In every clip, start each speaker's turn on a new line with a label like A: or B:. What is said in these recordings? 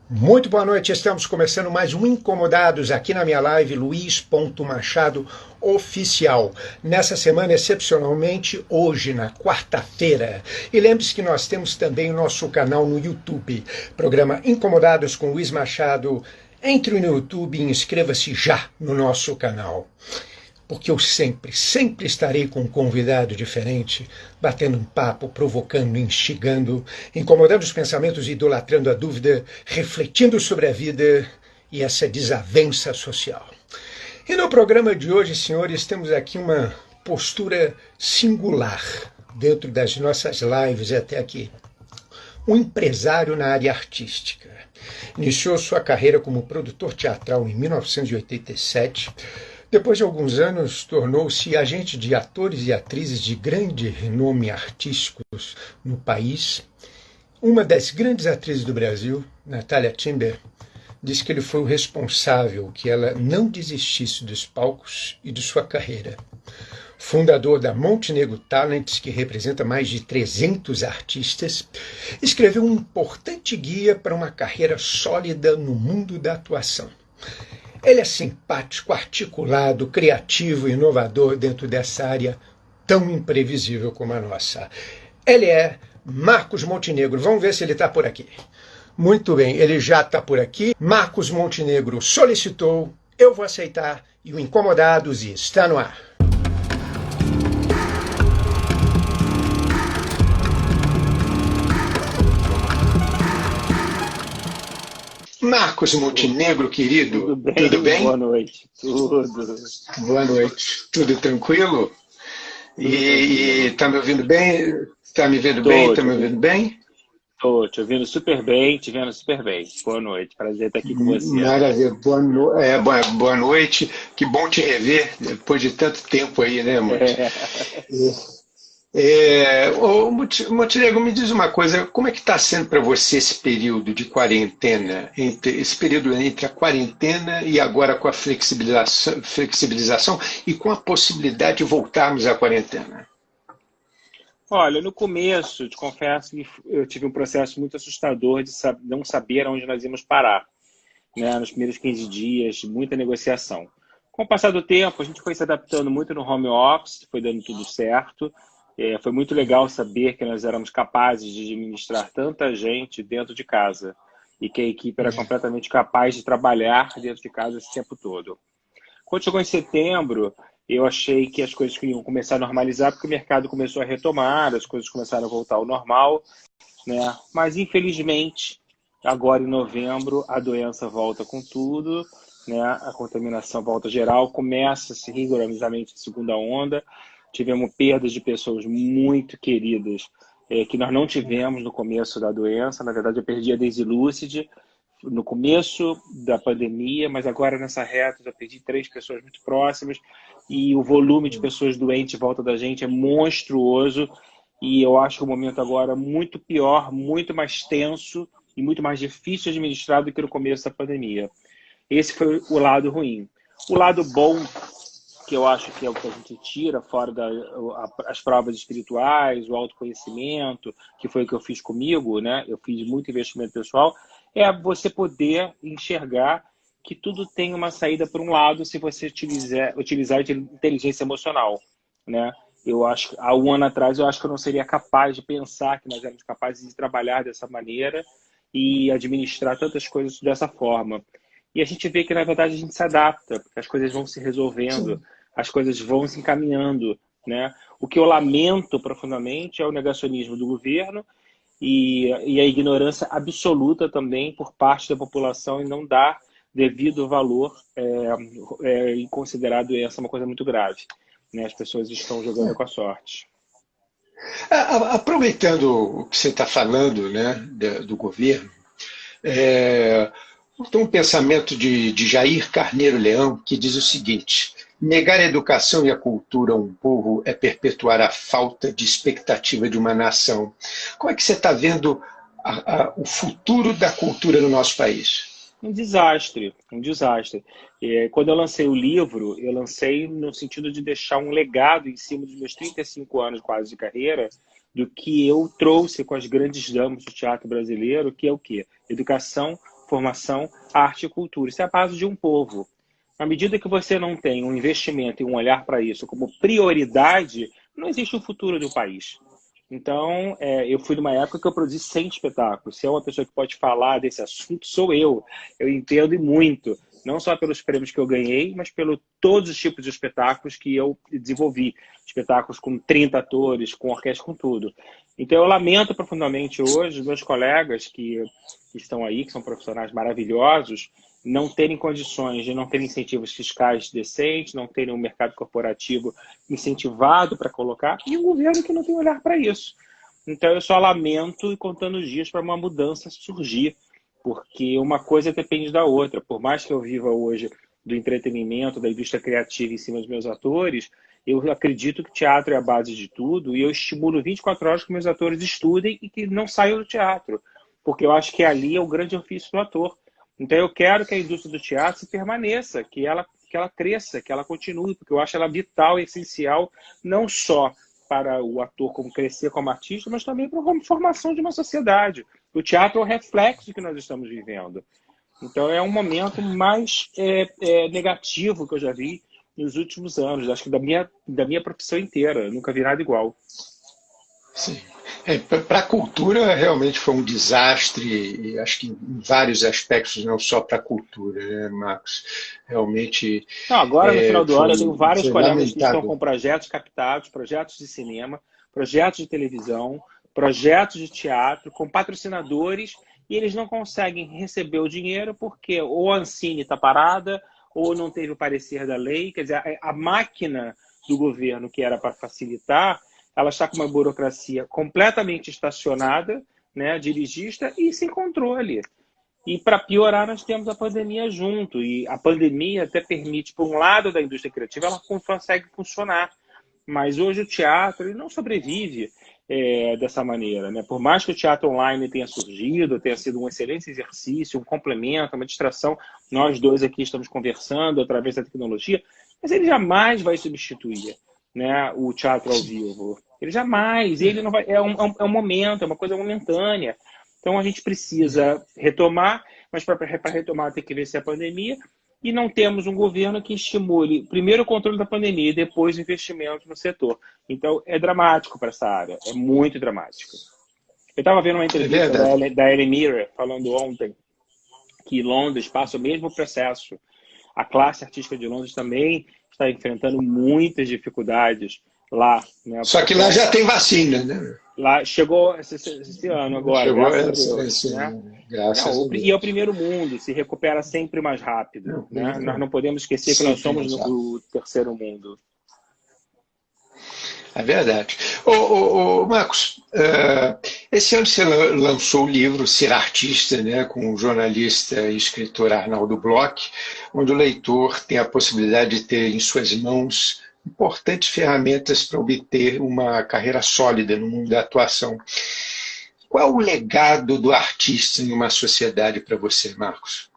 A: Muito boa noite, estamos começando mais um Incomodados aqui na minha live, Luiz Machado Oficial. Nessa semana, excepcionalmente, hoje, na quarta-feira. E lembre-se que nós temos também o nosso canal no YouTube, programa Incomodados com Luiz Machado. Entre no YouTube e inscreva-se já no nosso canal. Porque eu sempre estarei com um convidado diferente, batendo um papo, provocando, instigando, incomodando os pensamentos, idolatrando a dúvida, refletindo sobre a vida e essa desavença social. E no programa de hoje, senhores, temos aqui uma postura singular dentro das nossas lives até aqui. Um empresário na área artística. Iniciou sua carreira como produtor teatral em 1987. Depois de alguns anos, tornou-se agente de atores e atrizes de grande renome artísticos no país. Uma das grandes atrizes do Brasil, Natália Timber, disse que ele foi o responsável que ela não desistisse dos palcos e de sua carreira. Fundador da Montenegro Talents, que representa mais de 300 artistas, escreveu um importante guia para uma carreira sólida no mundo da atuação. Ele é simpático, articulado, criativo e inovador dentro dessa área tão imprevisível como a nossa. Ele é Marcos Montenegro. Vamos ver se ele está por aqui. Muito bem, ele já está por aqui. Marcos Montenegro solicitou, eu vou aceitar, e o Incomodados está no ar. Marcos Montenegro, querido, tudo bem?
B: Boa noite. Tudo.
A: Boa noite. Tudo tranquilo? E tá me ouvindo bem? Tá me vendo bem? Tá me ouvindo bem?
B: Tô te ouvindo super bem, te vendo super bem. Boa noite. Prazer estar aqui com você.
A: Maravilha. Boa noite. Que bom te rever depois de tanto tempo aí, né, mano? Montenegro, me diz uma coisa, como é que está sendo para você esse período de quarentena, esse período entre a quarentena e agora com a flexibilização e com a possibilidade de voltarmos à quarentena?
B: Olha, no começo, te confesso que eu tive um processo muito assustador de não saber onde nós íamos parar, né? Nos primeiros 15 dias, muita negociação. Com o passar do tempo, a gente foi se adaptando muito no home office, foi dando tudo certo. Foi muito legal saber que nós éramos capazes de administrar tanta gente dentro de casa e que a equipe era completamente capaz de trabalhar dentro de casa esse tempo todo. Quando chegou em setembro, eu achei que as coisas iam começar a normalizar porque o mercado começou a retomar, as coisas começaram a voltar ao normal, né? Mas, infelizmente, agora em novembro, a doença volta com tudo, né? A contaminação volta geral, começa-se rigorosamente a segunda onda. Tivemos perdas de pessoas muito queridas que nós não tivemos no começo da doença. Na verdade, eu perdi a Daisy Lúcide no começo da pandemia, mas agora nessa reta já perdi 3 pessoas muito próximas e o volume de pessoas doentes em volta da gente é monstruoso e eu acho que o momento agora é muito pior, muito mais tenso e muito mais difícil de administrar do que no começo da pandemia. Esse foi o lado ruim. O lado bom, que eu acho que é o que a gente tira fora as provas espirituais, o autoconhecimento, que foi o que eu fiz comigo, né? Eu fiz muito investimento pessoal, é você poder enxergar que tudo tem uma saída por um lado se você utilizar de inteligência emocional, né? Eu acho que há um ano atrás eu acho que eu não seria capaz de pensar que nós éramos capazes de trabalhar dessa maneira e administrar tantas coisas dessa forma. E a gente vê que, na verdade, a gente se adapta, porque as coisas vão se resolvendo, as coisas vão se encaminhando, né? O que eu lamento profundamente é o negacionismo do governo e a ignorância absoluta também por parte da população em não dar devido valor e considerar a doença uma coisa muito grave, né? As pessoas estão jogando com a sorte.
A: Aproveitando o que você está falando, né, do governo, é, tem um pensamento de Jair Carneiro Leão que diz o seguinte: negar a educação e a cultura a um povo é perpetuar a falta de expectativa de uma nação. Como é que você está vendo o futuro da cultura no nosso país?
B: Um desastre, um desastre. Quando eu lancei o livro, eu lancei no sentido de deixar um legado em cima dos meus 35 anos quase de carreira, do que eu trouxe com as grandes damas do teatro brasileiro, que é o quê? Educação, formação, arte e cultura. Isso é a base de um povo. À medida que você não tem um investimento e um olhar para isso como prioridade, não existe um futuro do país. Então, eu fui numa época que eu produzi 100 espetáculos. Se é uma pessoa que pode falar desse assunto, sou eu. Eu entendo e muito. Não só pelos prêmios que eu ganhei, mas pelo todos os tipos de espetáculos que eu desenvolvi. Espetáculos com 30 atores, com orquestra, com tudo. Então, eu lamento profundamente hoje os meus colegas que estão aí, que são profissionais maravilhosos, não terem condições de não terem incentivos fiscais decentes, não terem um mercado corporativo incentivado para colocar, e um governo que não tem olhar para isso. Então, eu só lamento e contando os dias para uma mudança surgir, porque uma coisa depende da outra. Por mais que eu viva hoje do entretenimento, da indústria criativa em cima dos meus atores, eu acredito que o teatro é a base de tudo e eu estimulo 24 horas que meus atores estudem e que não saiam do teatro, porque eu acho que ali é o grande ofício do ator. Então eu quero que a indústria do teatro se permaneça, que ela cresça, que ela continue, porque eu acho ela vital e essencial, não só para o ator como crescer como artista, mas também para a formação de uma sociedade. O teatro é o reflexo que nós estamos vivendo. Então é um momento mais negativo que eu já vi nos últimos anos, acho que da minha profissão inteira. Eu nunca vi nada igual.
A: Sim. Para a cultura, realmente foi um desastre, e acho que em vários aspectos, não só para a cultura, né, Marcos? Realmente
B: Não, agora, no final do ano, eu tenho vários
A: foi
B: colegas que estão
A: lamentável.
B: com projetos captados, projetos de cinema, projetos de televisão, projetos de teatro, com patrocinadores, e eles não conseguem receber o dinheiro porque ou a Ancine está parada, ou não teve o parecer da lei. Quer dizer, a máquina do governo, que era para facilitar, ela está com uma burocracia completamente estacionada, né, dirigista, e sem controle. E para piorar, nós temos a pandemia junto. E a pandemia até permite, por um lado da indústria criativa, ela consegue funcionar. Mas hoje o teatro ele não sobrevive dessa maneira, né? Por mais que o teatro online tenha surgido, tenha sido um excelente exercício, um complemento, uma distração, nós dois aqui estamos conversando através da tecnologia, mas ele jamais vai substituir, né, o teatro ao vivo. Ele jamais, ele não vai. É um momento, é uma coisa momentânea. Então a gente precisa retomar, mas para retomar tem que vencer a pandemia. E não temos um governo que estimule primeiro o controle da pandemia e depois o investimento no setor. Então, é dramático para essa área, é muito dramático. Eu estava vendo uma
A: É
B: entrevista
A: verdade.
B: da Ellen Mirren falando ontem que Londres passa o mesmo processo. A classe artística de Londres também está enfrentando muitas dificuldades lá, né?
A: Só que lá já tem vacina, né?
B: Lá chegou esse ano agora,
A: Chegou
B: graças a Deus, né?
A: graças a
B: E é o
A: Deus.
B: primeiro mundo, se recupera sempre mais rápido,
A: Não,
B: né? Nós não podemos esquecer que nós
A: sempre
B: somos
A: mais rápido.
B: o terceiro mundo.
A: É verdade. Marcos, esse ano você lançou o livro Ser Artista, né, com o jornalista e escritor Arnaldo Bloch, onde o leitor tem a possibilidade de ter em suas mãos importantes ferramentas para obter uma carreira sólida no mundo da atuação. Qual é o legado do artista em uma sociedade para você, Marcos?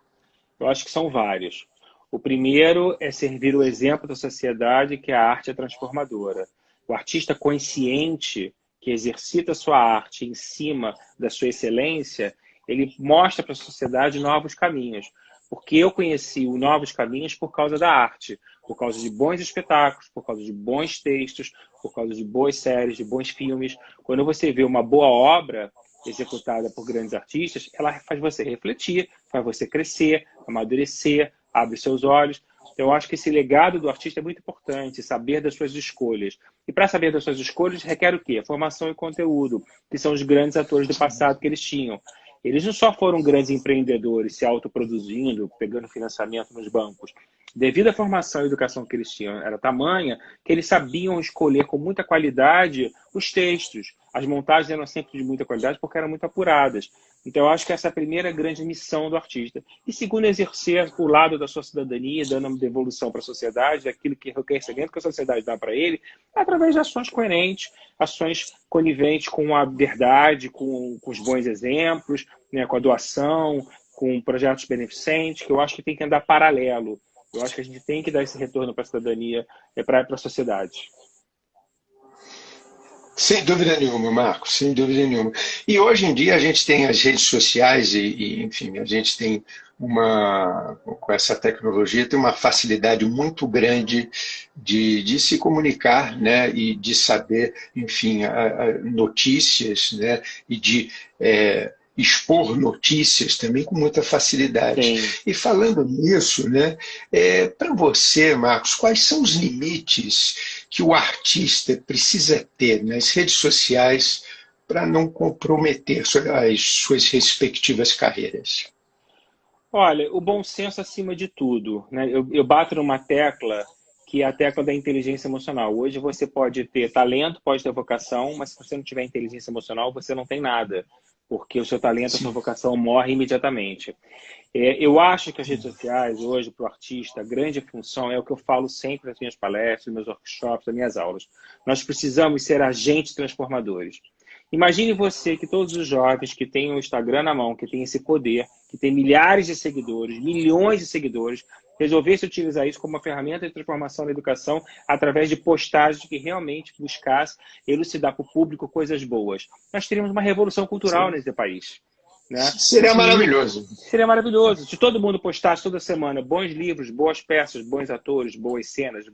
B: Eu acho que são vários. O primeiro é servir o exemplo da sociedade que a arte é transformadora. O artista consciente que exercita sua arte em cima da sua excelência, ele mostra para a sociedade novos caminhos. Porque eu conheci os novos caminhos por causa da arte, por causa de bons espetáculos, por causa de bons textos, por causa de boas séries, de bons filmes. Quando você vê uma boa obra executada por grandes artistas, ela faz você refletir, faz você crescer, amadurecer, abre seus olhos. Então, eu acho que esse legado do artista é muito importante, saber das suas escolhas. E para saber das suas escolhas, requer o quê? Formação e conteúdo, que são os grandes atores do passado que eles tinham. Eles não só foram grandes empreendedores, se autoproduzindo, pegando financiamento nos bancos. Devido à formação e educação que eles tinham, era tamanha que eles sabiam escolher com muita qualidade os textos. As montagens eram sempre de muita qualidade porque eram muito apuradas. Então, eu acho que essa é a primeira grande missão do artista. E segundo, exercer o lado da sua cidadania, dando uma devolução para a sociedade, daquilo que reconhecimento que a sociedade dá para ele, através de ações coerentes, ações coniventes com a verdade, com os bons exemplos, né, com a doação, com projetos beneficentes, que eu acho que tem que andar paralelo. Eu acho que a gente tem que dar esse retorno para a cidadania e para a sociedade.
A: Sem dúvida nenhuma, Marcos, sem dúvida nenhuma. E hoje em dia a gente tem as redes sociais enfim, a gente tem com essa tecnologia, tem uma facilidade muito grande de se comunicar, né, e de saber, enfim, notícias, né, e de expor notícias também com muita facilidade.
B: Sim.
A: E falando nisso, né, para você, Marcos, quais são os limites que o artista precisa ter nas redes sociais para não comprometer as suas respectivas carreiras?
B: Olha, o bom senso acima de tudo, né? Eu bato numa tecla que é a tecla da inteligência emocional. Hoje você pode ter talento, pode ter vocação, mas se você não tiver inteligência emocional, você não tem nada, porque o seu talento, a sua
A: Sim.
B: vocação morre imediatamente. Eu acho que as redes sociais, hoje, para o artista, a grande função é o que eu falo sempre nas minhas palestras, nos meus workshops, nas minhas aulas. Nós precisamos ser agentes transformadores. Imagine você que todos os jovens que têm o Instagram na mão, que têm esse poder, que têm milhares de seguidores, milhões de seguidores, resolvessem utilizar isso como uma ferramenta de transformação na educação através de postagens que realmente buscassem elucidar para o público coisas boas. Nós teríamos uma revolução cultural
A: Sim.
B: nesse país. Né?
A: Seria maravilhoso.
B: Seria maravilhoso. Se todo mundo postasse toda semana bons livros, boas peças, bons atores, boas cenas.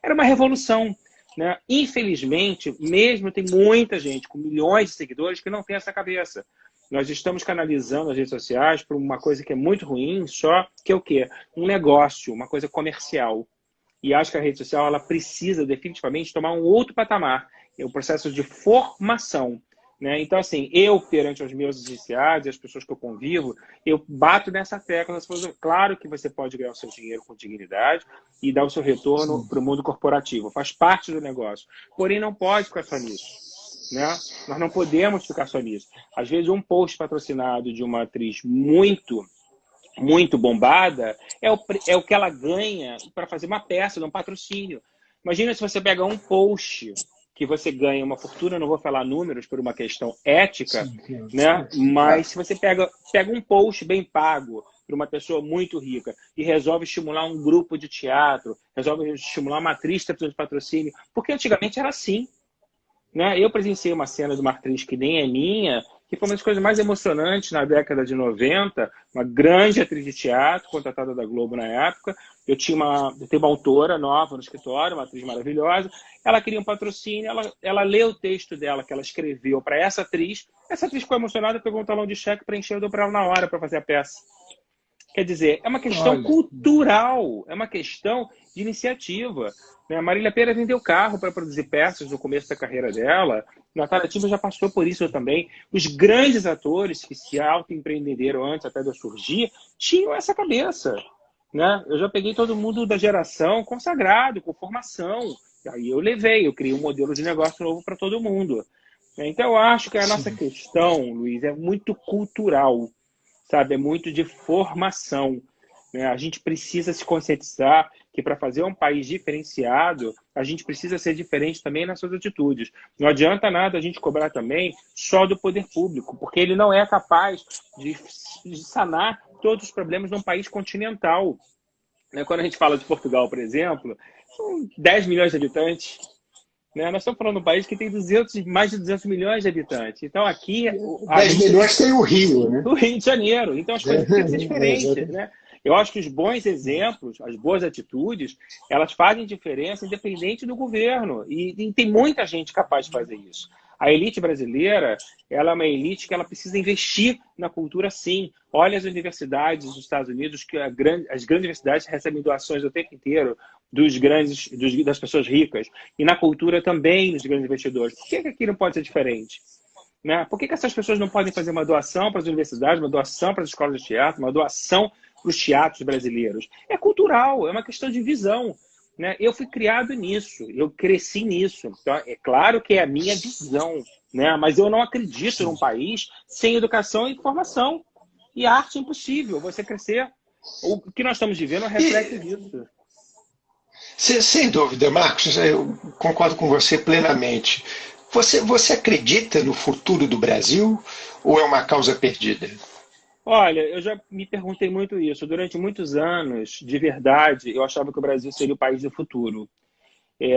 B: Era uma revolução. Né? Infelizmente, mesmo tem muita gente com milhões de seguidores que não tem essa cabeça. Nós estamos canalizando as redes sociais para uma coisa que é muito ruim, só que é o quê? Um negócio, uma coisa comercial. E acho que a rede social ela precisa definitivamente tomar um outro patamar. É o processo de formação. Né? Então, assim, eu, perante os meus iniciados e as pessoas que eu convivo, eu bato nessa tecla. Claro que você pode ganhar o seu dinheiro com dignidade e dar o seu retorno para o mundo corporativo. Faz parte do negócio. Porém, não pode ficar só nisso. Né? Nós não podemos ficar só nisso. Às vezes, um post patrocinado de uma atriz muito bombada é o que ela ganha para fazer uma peça, de um patrocínio. Imagina se você pega um post que você ganha uma fortuna, não vou falar números por uma questão ética,
A: Sim.
B: né? Mas se você pega um post bem pago para uma pessoa muito rica e resolve estimular um grupo de teatro, resolve estimular uma atriz de patrocínio, porque antigamente era assim. Né? Eu presenciei uma cena de uma atriz que nem é minha, que foi uma das coisas mais emocionantes na década de 90, uma grande atriz de teatro, contratada da Globo na época. Eu tenho uma autora nova no escritório, uma atriz maravilhosa. Ela queria um patrocínio, ela leu o texto dela, que ela escreveu para essa atriz ficou emocionada, pegou um talão de cheque, preencheu e deu para ela na hora para fazer a peça. Quer dizer, é uma questão cultural, é uma questão de iniciativa. A Marília Pêra vendeu carro para produzir peças no começo da carreira dela. Natália Timba já passou por isso também. Os grandes atores que se autoempreenderam antes até de eu surgir, tinham essa cabeça. Né? Eu já peguei todo mundo da geração consagrado, com formação. E aí eu criei um modelo de negócio novo para todo mundo. Então eu acho que a nossa questão, Luiz, é muito cultural. Sabe? É muito de formação. Né? A gente precisa se conscientizar que para fazer um país diferenciado, a gente precisa ser diferente também nas suas atitudes. Não adianta nada a gente cobrar também só do poder público, porque ele não é capaz de sanar todos os problemas de um país continental. Né? Quando a gente fala de Portugal, por exemplo, são 10 milhões de habitantes. Né? Nós estamos falando de um país que tem mais de 200 milhões de habitantes. Então, aqui...
A: 10 milhões tem o Rio, né?
B: O Rio de Janeiro. Então, as coisas têm que ser diferentes. Né? Eu acho que os bons exemplos, as boas atitudes, elas fazem diferença independente do governo. E tem muita gente capaz de fazer isso. A elite brasileira, ela é uma elite que ela precisa investir na cultura, sim. Olha as universidades dos Estados Unidos, que as grandes universidades recebem doações o tempo inteiro das pessoas ricas. E na cultura também, dos grandes investidores. Por que aqui não pode ser diferente? Né? Por que essas pessoas não podem fazer uma doação para as universidades, uma doação para as escolas de teatro, uma doação para os teatros brasileiros? É cultural, é uma questão de visão. Né? Eu fui criado nisso, eu cresci nisso. Então, é claro que é a minha visão, né? Mas eu não acredito num país sem educação e formação. E a arte é impossível, você crescer. O que nós estamos vivendo reflete isso.
A: Sem dúvida, Marcos, eu concordo com você plenamente. Você acredita no futuro do Brasil ou é uma causa perdida?
B: Olha, eu já me perguntei muito isso. Durante muitos anos, de verdade, eu achava que o Brasil seria o país do futuro.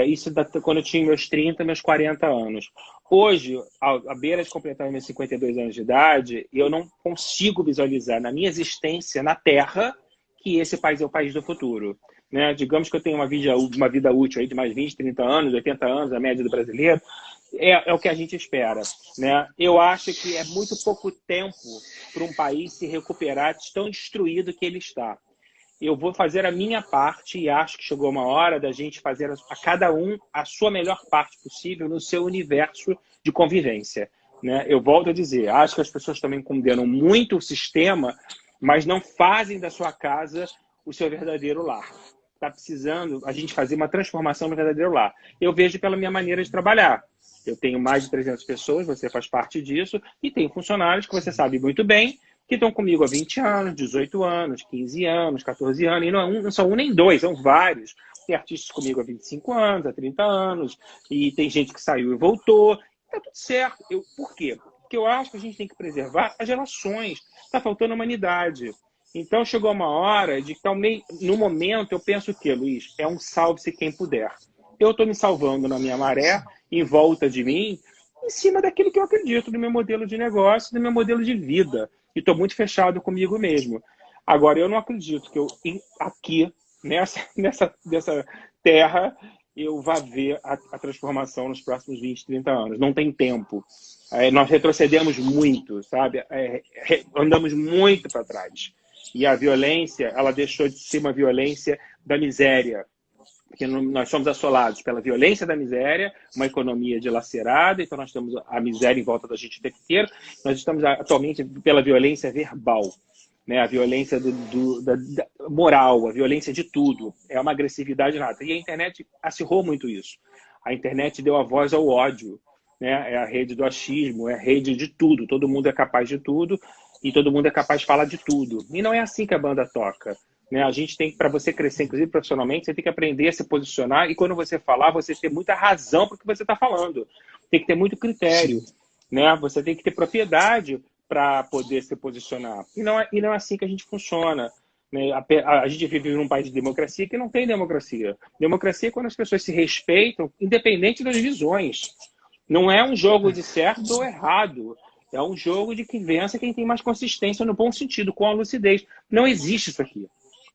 B: Isso quando eu tinha meus 30, meus 40 anos. Hoje, à beira de completar meus 52 anos de idade, eu não consigo visualizar na minha existência na Terra que esse país é o país do futuro. Né? Digamos que eu tenho uma vida útil aí de mais 20, 30 anos, 80 anos, a média do brasileiro, é o que a gente espera. Né? Eu acho que é muito pouco tempo para um país se recuperar de tão destruído que ele está. Eu vou fazer a minha parte e acho que chegou uma hora da gente fazer a cada um a sua melhor parte possível no seu universo de convivência. Né? Eu volto a dizer, acho que as pessoas também condenam muito o sistema, mas não fazem da sua casa o seu verdadeiro lar. Está precisando a gente fazer uma transformação no verdadeiro lar. Eu vejo pela minha maneira de trabalhar. Eu tenho mais de 300 pessoas, você faz parte disso, e tenho funcionários que você sabe muito bem, que estão comigo há 20 anos, 18 anos, 15 anos, 14 anos, e não são um nem dois, são vários. Tem artistas comigo há 25 anos, há 30 anos, e tem gente que saiu e voltou. Está tudo certo. Por quê? Porque eu acho que a gente tem que preservar as relações. Está faltando humanidade. Então chegou uma hora de que, no momento, eu penso o quê, Luiz? É um salve-se quem puder. Eu estou me salvando na minha maré, em volta de mim, em cima daquilo que eu acredito, do meu modelo de negócio, do meu modelo de vida. E estou muito fechado comigo mesmo. Agora, eu não acredito que aqui, nessa terra, eu vá ver a transformação nos próximos 20, 30 anos. Não tem tempo. Nós retrocedemos muito, sabe? Andamos muito para trás. E a violência, ela deixou de ser uma violência da miséria. Porque nós somos assolados pela violência da miséria, uma economia dilacerada, então nós temos a miséria em volta da gente o tempo inteiro. Nós estamos atualmente pela violência verbal, né? A violência da moral, a violência de tudo. É uma agressividade nata. E a internet acirrou muito isso. A internet deu a voz ao ódio, né? É a rede do achismo, é a rede de tudo. Todo mundo é capaz de tudo e todo mundo é capaz de falar de tudo. E não é assim que a banda toca. Né? A gente tem, para você crescer, inclusive profissionalmente, você tem que aprender a se posicionar e quando você falar, você ter muita razão para o que você está falando. Tem que ter muito critério. Né? Você tem que ter propriedade para poder se posicionar. E não é assim que a gente funciona. Né? A gente vive num país de democracia que não tem democracia. Democracia é quando as pessoas se respeitam, independente das visões. Não é um jogo de certo ou errado. É um jogo de que vença quem tem mais consistência no bom sentido, com a lucidez. Não existe isso aqui.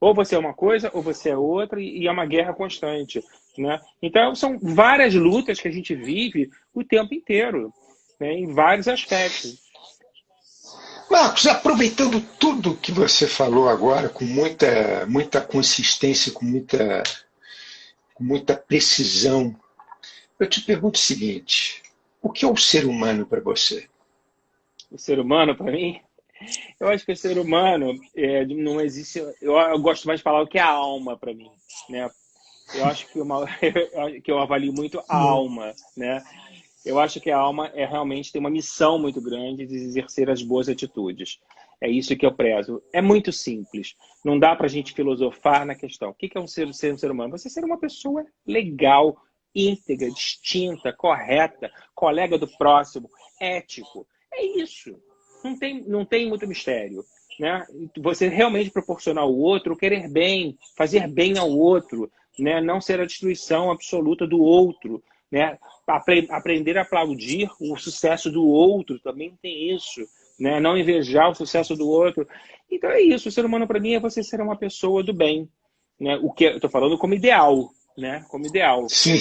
B: Ou você é uma coisa, ou você é outra, e é uma guerra constante. Né? Então, são várias lutas que a gente vive o tempo inteiro, né? Em vários aspectos.
A: Marcos, aproveitando tudo que você falou agora, com muita consistência, com muita precisão, eu te pergunto o seguinte: o que é o ser humano para você?
B: O ser humano, para mim, eu acho que o ser humano não existe. Eu gosto mais de falar o que é a alma para mim, né? Eu acho que eu avalio muito a alma, né? Eu acho que a alma realmente tem uma missão muito grande de exercer as boas atitudes. É isso que eu prezo. É muito simples. Não dá para a gente filosofar na questão. O que é ser um ser humano? Você ser uma pessoa legal, íntegra, distinta, correta, colega do próximo, ético. É isso. Não tem muito mistério. Né? Você realmente proporcionar ao outro, querer bem, fazer bem ao outro, né? Não ser a destruição absoluta do outro. Né? Aprender a aplaudir o sucesso do outro, também tem isso. Né? Não invejar o sucesso do outro. Então é isso. O ser humano, para mim, é você ser uma pessoa do bem. Né? O que eu estou falando como ideal. Né? Como ideal.
A: Sim.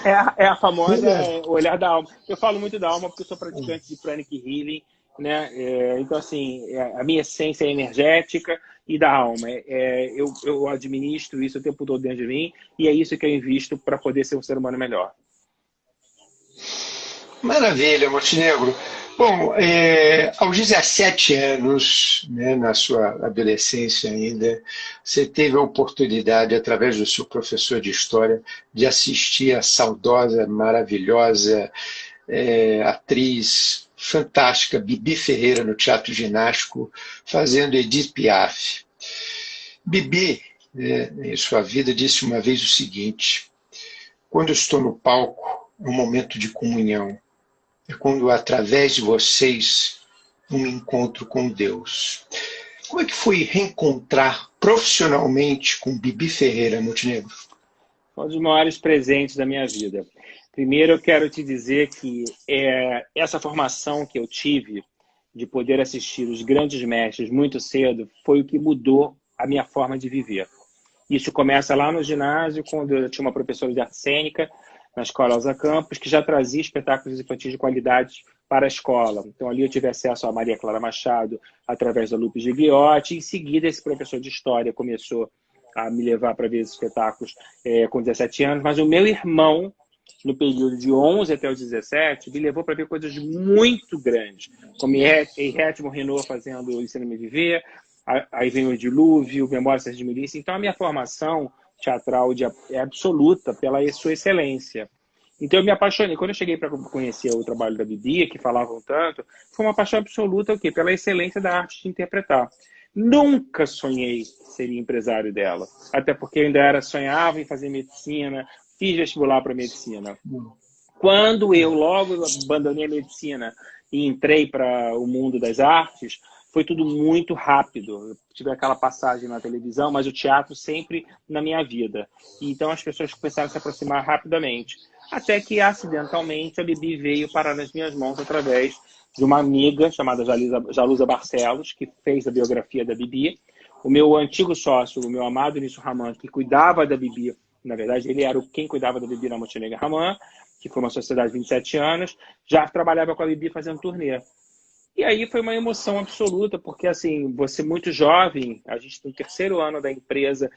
B: É a famosa olhar da alma. Eu falo muito da alma porque eu sou praticante de Pranic Healing, né? Então, assim, a minha essência é energética e da alma. Eu administro isso o tempo todo dentro de mim e é isso que eu invisto para poder ser um ser humano melhor.
A: Maravilha, Montenegro. Bom, aos 17 anos, né, na sua adolescência ainda, você teve a oportunidade, através do seu professor de História, de assistir a saudosa, maravilhosa atriz fantástica Bibi Ferreira no Teatro Ginástico, fazendo Edith Piaf. Bibi, em sua vida, disse uma vez o seguinte: quando eu estou no palco, é um momento de comunhão. É quando, através de vocês, eu me encontro com Deus. Como é que foi reencontrar profissionalmente com Bibi Ferreira, Montenegro?
B: Foi um dos maiores presentes da minha vida. Primeiro, eu quero te dizer que essa formação que eu tive de poder assistir os grandes mestres muito cedo foi o que mudou a minha forma de viver. Isso começa lá no ginásio, quando eu tinha uma professora de arte cênica na Escola Elza Campos, que já trazia espetáculos infantis de qualidade para a escola. Então, ali eu tive acesso a Maria Clara Machado, através da Lupe Gigliotti. Em seguida, esse professor de história começou a me levar para ver esses espetáculos com 17 anos. Mas o meu irmão, no período de 11 até os 17, me levou para ver coisas muito grandes, como Hertimo Renault fazendo Ensina-me a Viver, aí vem o Dilúvio, Memórias de Milícia. Então, a minha formação teatral é absoluta pela sua excelência. Então, eu me apaixonei. Quando eu cheguei para conhecer o trabalho da Bibi, que falavam tanto, foi uma paixão absoluta, o quê? Pela excelência da arte de interpretar. Nunca sonhei seria empresário dela, até porque eu ainda sonhava em fazer medicina, fiz vestibular para medicina. Quando eu logo abandonei a medicina e entrei para o mundo das artes, foi tudo muito rápido. Eu tive aquela passagem na televisão, mas o teatro sempre na minha vida. Então as pessoas começaram a se aproximar rapidamente. Até que, acidentalmente, a Bibi veio parar nas minhas mãos através de uma amiga chamada Jalusa Barcelos, que fez a biografia da Bibi. O meu antigo sócio, o meu amado Início Raman, que cuidava da Bibi, na verdade, ele era quem cuidava da Bibi na Montenegro Raman, que foi uma sociedade de 27 anos, já trabalhava com a Bibi fazendo turnê. E aí foi uma emoção absoluta, porque assim, você muito jovem, a gente no terceiro ano da empresa,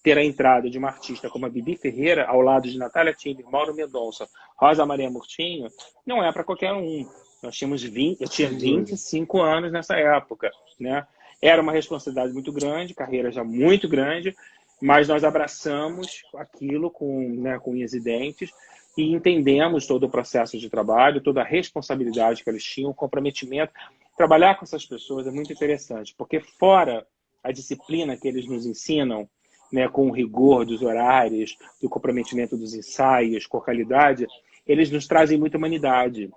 B: ter a entrada de uma artista como a Bibi Ferreira, ao lado de Natália Timber, Mauro Mendonça, Rosa Maria Murtinho, não é para qualquer um. Nós tínhamos eu tinha 25 anos nessa época, né? Era uma responsabilidade muito grande, carreira já muito grande, mas nós abraçamos aquilo com unhas e dentes e entendemos todo o processo de trabalho, toda a responsabilidade que eles tinham, o comprometimento. Trabalhar com essas pessoas é muito interessante, porque fora a disciplina que eles nos ensinam, né, com o rigor dos horários, do comprometimento dos ensaios, com a qualidade, eles nos trazem muita humanidade.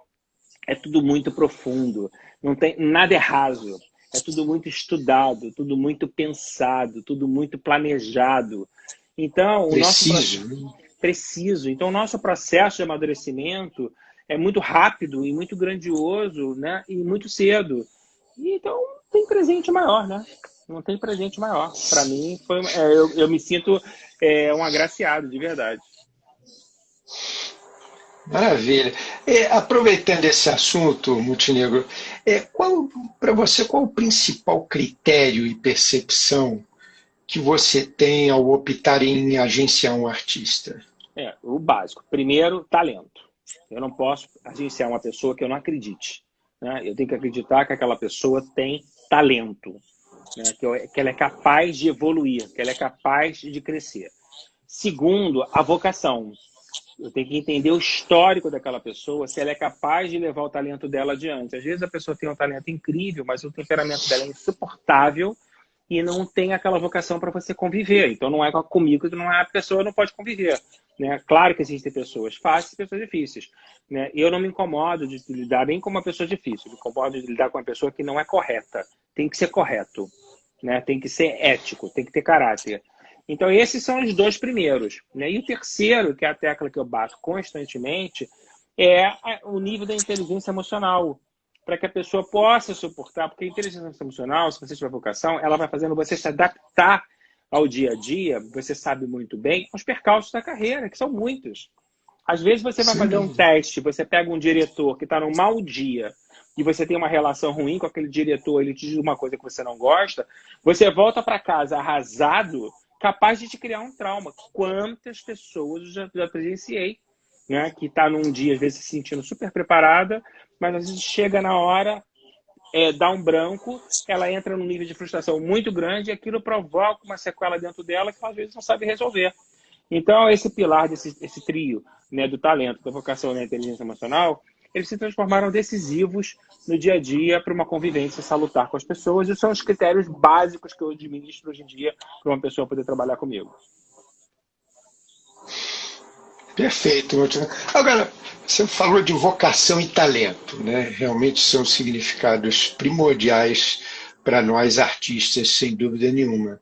B: É tudo muito profundo, não tem nada é raso. É tudo muito estudado, tudo muito pensado, tudo muito planejado. Então, preciso. Então, o nosso processo de amadurecimento é muito rápido e muito grandioso, né? E muito cedo. E, então, tem presente maior, né? Não tem presente maior. Para mim, eu me sinto um agraciado, de verdade.
A: Maravilha. Aproveitando esse assunto, Montenegro, para você, qual o principal critério e percepção que você tem ao optar em agenciar um artista?
B: O básico. Primeiro, talento. Eu não posso agenciar uma pessoa que eu não acredite, né? Eu tenho que acreditar que aquela pessoa tem talento, né? Que ela é capaz de evoluir, que ela é capaz de crescer. Segundo, a vocação. Eu tenho que entender o histórico daquela pessoa, se ela é capaz de levar o talento dela adiante. Às vezes a pessoa tem um talento incrível, mas o temperamento dela é insuportável e não tem aquela vocação para você conviver. Então não é comigo que a pessoa não pode conviver, né? Claro que existem pessoas fáceis e pessoas difíceis, né? Eu não me incomodo de lidar bem com uma pessoa difícil, me incomodo de lidar com uma pessoa que não é correta. Tem que ser correto, né? Tem que ser ético, tem que ter caráter. Então, esses são os dois primeiros, né? E o terceiro, que é a tecla que eu bato constantemente, é o nível da inteligência emocional, para que a pessoa possa suportar, porque a inteligência emocional, se você tiver vocação, ela vai fazendo você se adaptar ao dia a dia, você sabe muito bem, aos percalços da carreira, que são muitos. Às vezes você vai fazer um teste, você pega um diretor que está num mau dia, e você tem uma relação ruim com aquele diretor, ele te diz uma coisa que você não gosta, você volta para casa arrasado, capaz de te criar um trauma. Quantas pessoas eu já presenciei, né, que está num dia, às vezes, se sentindo super preparada, mas às vezes chega na hora, dá um branco, ela entra num nível de frustração muito grande e aquilo provoca uma sequela dentro dela que ela, às vezes, não sabe resolver. Então, esse pilar, esse trio, né, do talento, da vocação e da inteligência emocional, eles se transformaram decisivos no dia a dia para uma convivência salutar com as pessoas e são os critérios básicos que eu administro hoje em dia para uma pessoa poder trabalhar comigo.
A: Perfeito, Montenegro. Agora, você falou de vocação e talento, né? Realmente são significados primordiais para nós artistas, sem dúvida nenhuma,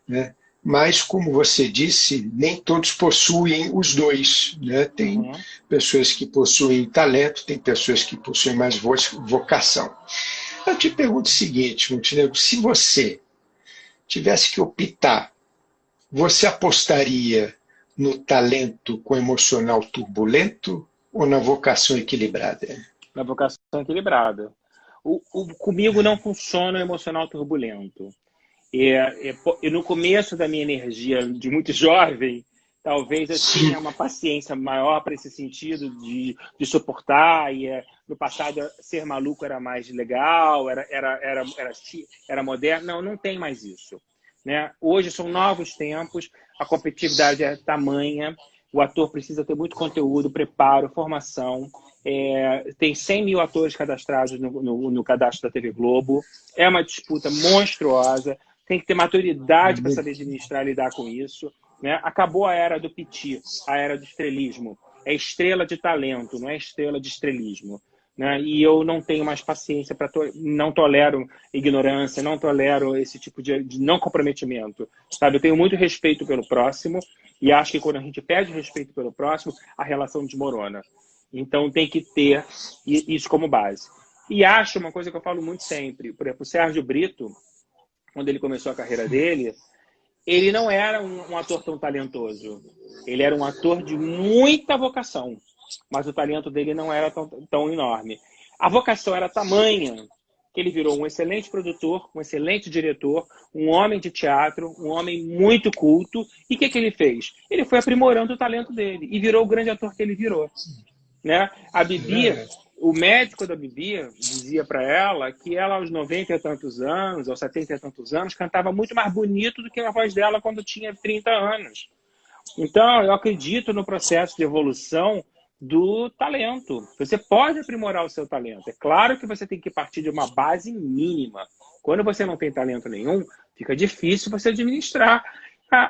A: né? mas, como você disse, nem todos possuem os dois, né? Tem
B: Uhum.
A: pessoas que possuem talento, tem pessoas que possuem mais vocação. Eu te pergunto o seguinte, Montenegro, se você tivesse que optar, você apostaria no talento com emocional turbulento ou na vocação equilibrada?
B: Na vocação equilibrada. Comigo não funciona o emocional turbulento. E no começo da minha energia de muito jovem, talvez eu
A: Sim.
B: tinha uma paciência maior para esse sentido de suportar. No passado, ser maluco era mais legal, era moderno. Não, não tem mais isso. Né? Hoje são novos tempos, a competitividade é tamanha, o ator precisa ter muito conteúdo, preparo, formação. Tem 100 mil atores cadastrados no cadastro da TV Globo. É uma disputa monstruosa. Tem que ter maturidade para saber administrar e lidar com isso. Né? Acabou a era do piti, a era do estrelismo. É estrela de talento, não é estrela de estrelismo. Né? E eu não tenho mais paciência, não tolero ignorância, não tolero esse tipo de não comprometimento. Sabe? Eu tenho muito respeito pelo próximo e acho que quando a gente perde respeito pelo próximo, a relação desmorona. Então tem que ter isso como base. E acho uma coisa que eu falo muito sempre, por exemplo, o Sérgio Brito, quando ele começou a carreira dele, ele não era um ator tão talentoso. Ele era um ator de muita vocação, mas o talento dele não era tão enorme. A vocação era tamanha que ele virou um excelente produtor, um excelente diretor, um homem de teatro, um homem muito culto. E o que ele fez? Ele foi aprimorando o talento dele e virou o grande ator que ele virou. Né? A Bibi, o médico da Bibi dizia para ela que ela, aos 90 e tantos anos, aos 70 e tantos anos, cantava muito mais bonito do que a voz dela quando tinha 30 anos. Então, eu acredito no processo de evolução do talento. Você pode aprimorar o seu talento. É claro que você tem que partir de uma base mínima. Quando você não tem talento nenhum, fica difícil você administrar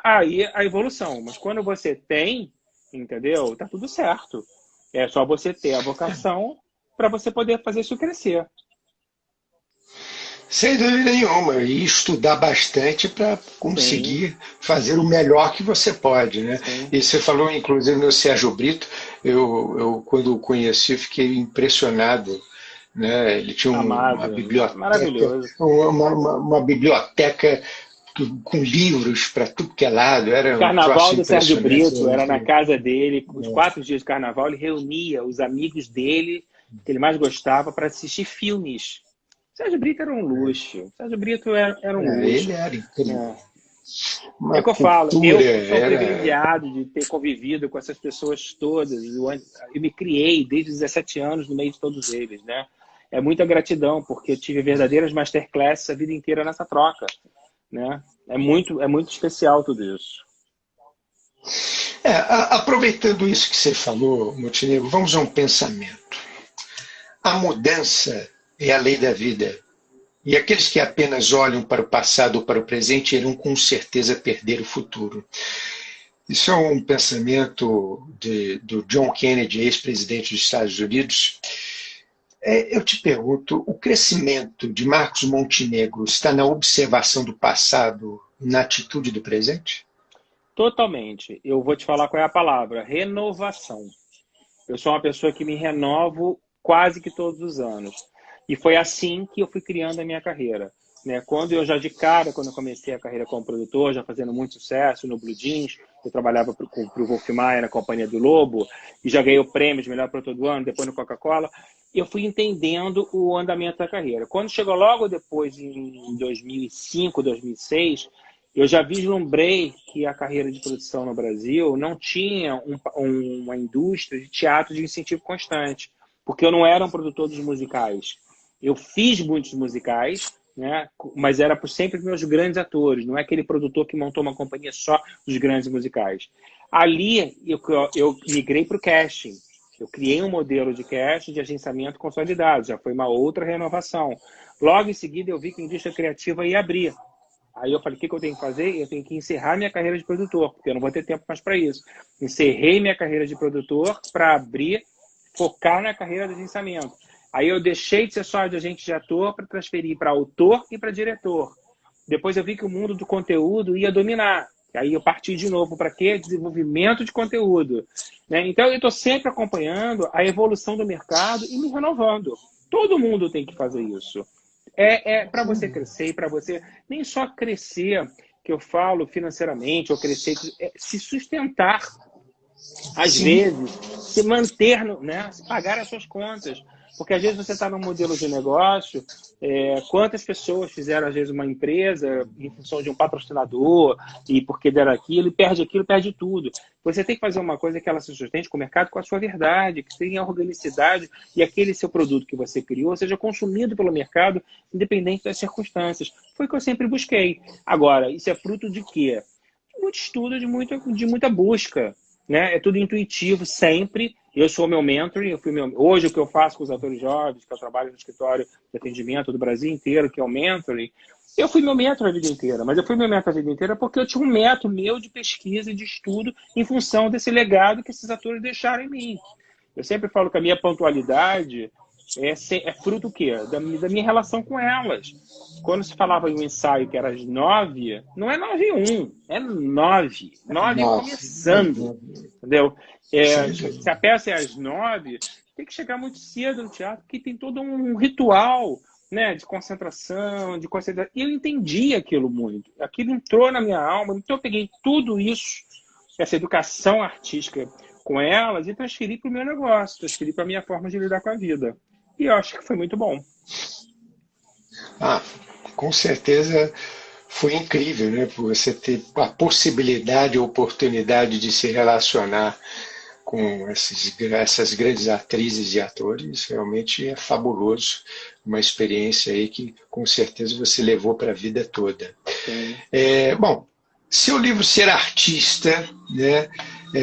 B: aí a evolução. Mas quando você tem, entendeu? Tá tudo certo. É só você ter a vocação para você poder fazer isso crescer.
A: Sem dúvida nenhuma. E estudar bastante para
B: Sim,
A: conseguir fazer o melhor que você pode. Né?
B: sim.
A: E você falou, inclusive, no Sérgio Brito. Eu quando o conheci, fiquei impressionado. Né? Ele tinha uma
B: Amado.
A: biblioteca,
B: Maravilhoso.
A: uma biblioteca com livros para tudo que é lado. Era um
B: Carnaval
A: troço
B: do Sérgio
A: impressionante.
B: Brito era na casa dele. Os 4 dias de carnaval, ele reunia os amigos dele, que ele mais gostava, para assistir filmes. Sérgio Brito era um luxo. Sérgio Brito era um
A: Ele
B: luxo.
A: era incrível.
B: É. É
A: Uma
B: o que eu falo,
A: cultura,
B: eu sou
A: era.
B: privilegiado de ter convivido com essas pessoas todas. Eu me criei desde 17 anos no meio de todos eles, né? É muita gratidão, porque eu tive verdadeiras masterclasses a vida inteira nessa troca, né? É muito especial tudo isso.
A: Aproveitando isso que você falou, Montenegro, vamos a um pensamento. A mudança é a lei da vida. E aqueles que apenas olham para o passado ou para o presente irão com certeza perder o futuro. Isso é um pensamento do John Kennedy, ex-presidente dos Estados Unidos. Eu te pergunto, o crescimento de Marcos Montenegro está na observação do passado, na atitude do presente?
B: Totalmente. Eu vou te falar qual é a palavra: renovação. Eu sou uma pessoa que me renovo quase que todos os anos. E foi assim que eu fui criando a minha carreira. Né? Quando eu comecei a carreira como produtor, já fazendo muito sucesso no Blue Jeans, eu trabalhava para o Wolf Maia na Companhia do Lobo, e já ganhei o prêmio de melhor produtor do ano, depois no Coca-Cola. Eu fui entendendo o andamento da carreira. Quando chegou logo depois, em 2005, 2006, eu já vislumbrei que a carreira de produção no Brasil não tinha uma indústria de teatro de incentivo constante, porque eu não era um produtor dos musicais. Eu fiz muitos musicais, né, mas era sempre meus grandes atores, não é aquele produtor que montou uma companhia só dos grandes musicais. Ali eu migrei para o casting. Eu criei um modelo de casting de agenciamento consolidado, já foi uma outra renovação. Logo em seguida eu vi que a indústria criativa ia abrir. Aí eu falei, o que eu tenho que fazer? Eu tenho que encerrar minha carreira de produtor, porque eu não vou ter tempo mais para isso. Encerrei minha carreira de produtor para abrir, focar na carreira de agenciamento. Aí eu deixei de ser só de agente de ator para transferir para autor e para diretor. Depois eu vi que o mundo do conteúdo ia dominar. Aí eu parti de novo para quê? Desenvolvimento de conteúdo. Né? Então, eu estou sempre acompanhando a evolução do mercado e me renovando. Todo mundo tem que fazer isso. Para você crescer e para você nem só crescer, que eu falo financeiramente, ou crescer, se sustentar. Às vezes, se manter, né? Se pagar as suas contas. Porque às vezes você está num modelo de negócio, quantas pessoas fizeram às vezes uma empresa em função de um patrocinador e porque deram aquilo, perde tudo. Você tem que fazer uma coisa que ela se sustente com o mercado, com a sua verdade, que tenha organicidade e aquele seu produto que você criou seja consumido pelo mercado, independente das circunstâncias. Foi o que eu sempre busquei. Agora, isso é fruto de quê? De muito estudo, de muita busca. Né? É tudo intuitivo sempre. Eu sou meu mentor, hoje o que eu faço com os atores jovens, que eu trabalho no escritório de atendimento do Brasil inteiro, que é o mentoring, eu fui meu mentor a vida inteira, mas eu fui meu mentor a vida inteira porque eu tinha um método meu de pesquisa e de estudo em função desse legado que esses atores deixaram em mim. Eu sempre falo que a minha pontualidade é fruto do quê? Da minha relação com elas. Quando se falava em um ensaio que era às 9, não é 9h01, é 9. 9 começando. Entendeu? Se a peça é às 9, tem que chegar muito cedo no teatro, porque tem todo um ritual, né, de concentração, de concentração. E eu entendi aquilo muito. Aquilo entrou na minha alma, então eu peguei tudo isso, essa educação artística com elas, e transferi para o meu negócio, transferi para a minha forma de lidar com a vida. E eu acho que foi muito bom.
A: Com certeza foi incrível, né? Por você ter a possibilidade, a oportunidade de se relacionar com essas grandes atrizes e atores, realmente é fabuloso. Uma experiência aí que com certeza você levou para a vida toda. Bom, seu livro Ser Artista, né?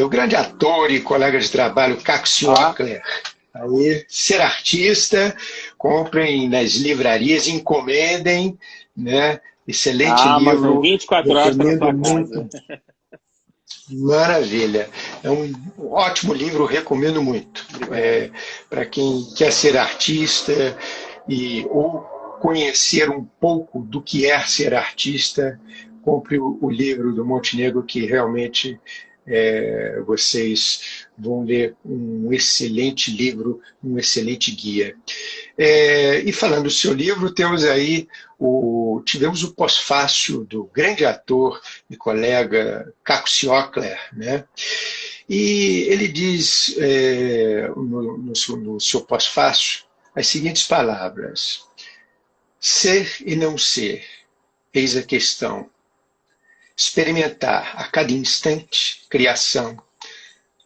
A: O grande ator e colega de trabalho Caco Siocler, aí, Ser Artista, comprem nas livrarias, encomendem, né? Excelente livro.
B: 24 horas para sua
A: muito. Maravilha. É um ótimo livro, recomendo muito. Para quem quer ser artista ou conhecer um pouco do que é ser artista, compre o livro do Montenegro, que realmente vocês vão ler um excelente livro, um excelente guia. E falando do seu livro, tivemos o pós-fácil do grande ator e colega Caco Siocler, né? E ele diz no seu pós-fácil as seguintes palavras: ser e não ser, eis a questão. Experimentar a cada instante criação,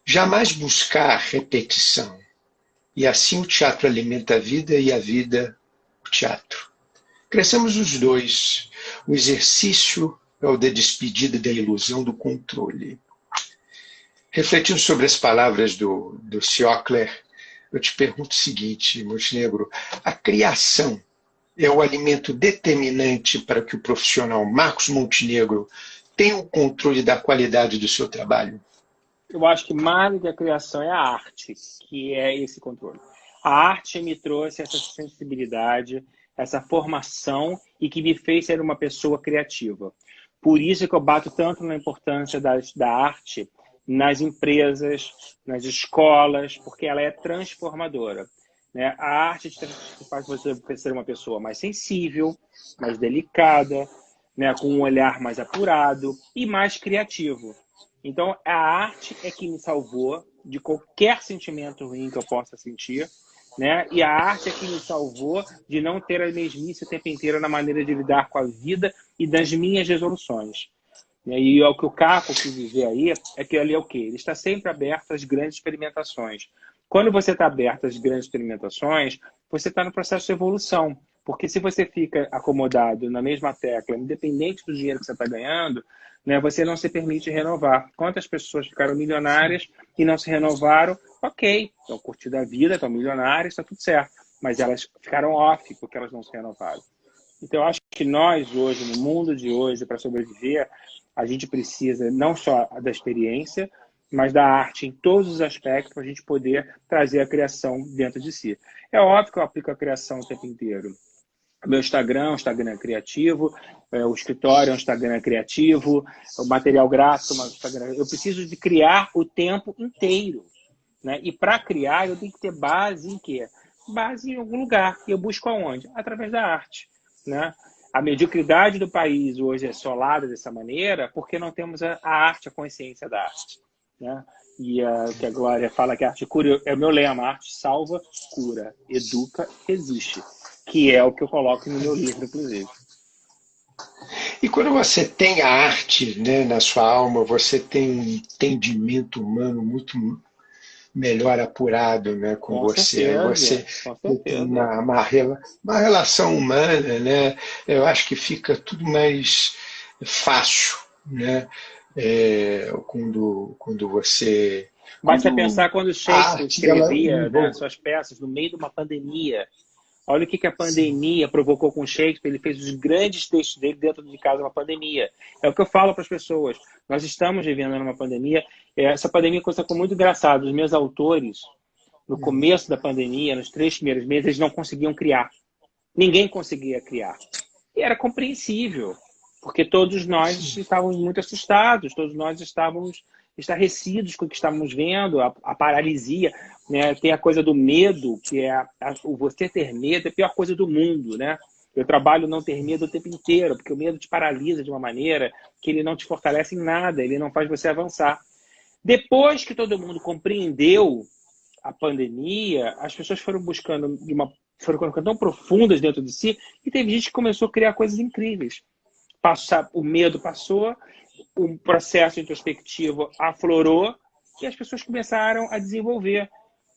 A: jamais buscar repetição. E assim o teatro alimenta a vida e a vida o teatro. Cresçamos os dois. O exercício é o da despedida da ilusão do controle. Refletindo sobre as palavras do Siocler, eu te pergunto o seguinte, Montenegro: a criação é o alimento determinante para que o profissional Marcos Montenegro tenha o controle da qualidade do seu trabalho?
B: Eu acho que mais do que a criação é a arte, que é esse controle. A arte me trouxe essa sensibilidade, essa formação e que me fez ser uma pessoa criativa. Por isso que eu bato tanto na importância da arte nas empresas, nas escolas, porque ela é transformadora. Né? A arte faz você ser uma pessoa mais sensível, mais delicada, né? Com um olhar mais apurado e mais criativo. Então, a arte é que me salvou de qualquer sentimento ruim que eu possa sentir, né? E a arte é que me salvou de não ter a mesmice o tempo inteiro na maneira de lidar com a vida e das minhas resoluções. E o que o Caco quis dizer aí é que ele é o quê? Ele está sempre aberto às grandes experimentações. Quando você está aberto às grandes experimentações, você está no processo de evolução. Porque se você fica acomodado na mesma tecla, independente do dinheiro que você está ganhando, né, você não se permite renovar. Quantas pessoas ficaram milionárias e não se renovaram? Ok, estão curtindo a vida, estão milionárias, está tudo certo. Mas elas ficaram off porque elas não se renovaram. Então, eu acho que nós hoje, no mundo de hoje, para sobreviver, a gente precisa não só da experiência, mas da arte em todos os aspectos para a gente poder trazer a criação dentro de si. É óbvio que eu aplico a criação o tempo inteiro. Meu Instagram é um Instagram criativo, o escritório é um Instagram criativo, o material gráfico é um Instagram. Eu preciso de criar o tempo inteiro, né? E para criar, eu tenho que ter base em quê? Base em algum lugar. E eu busco aonde? Através da arte, né? A mediocridade do país hoje é solada dessa maneira porque não temos a arte, a consciência da arte, né? E que a Glória fala que a arte cura, é o meu lema: a arte salva, cura, educa, existe. Que é o que eu coloco no meu livro, inclusive.
A: E quando você tem a arte, né, na sua alma, você tem um entendimento humano muito melhor apurado, né, com
B: Com
A: você. Aí você
B: certeza, com
A: tem
B: certeza.
A: uma relação humana, né? Eu acho que fica tudo mais fácil, né? Quando você.
B: Basta
A: Quando
B: pensar quando
A: a
B: Shakespeare
A: arte ela
B: escrevia, né,
A: envolve.
B: suas peças no meio de uma pandemia. Olha o que a pandemia provocou com Shakespeare. Ele fez os grandes textos dele dentro de casa, uma pandemia. É o que eu falo para as pessoas. Nós estamos vivendo numa pandemia. Essa pandemia começou muito engraçado. Os meus autores, no começo da pandemia, nos 3 primeiros meses, eles não conseguiam criar. Ninguém conseguia criar. E era compreensível, porque todos nós estávamos muito assustados, todos nós estávamos estarrecidos com o que estávamos vendo, a paralisia, né? Tem a coisa do medo, que é o você ter medo é a pior coisa do mundo, né? Eu trabalho não ter medo o tempo inteiro, porque o medo te paralisa de uma maneira que ele não te fortalece em nada, ele não faz você avançar. Depois que todo mundo compreendeu a pandemia, as pessoas foram buscando foram colocando tão profundas dentro de si, e teve gente que começou a criar coisas incríveis. O medo passou, o processo introspectivo aflorou e as pessoas começaram a desenvolver,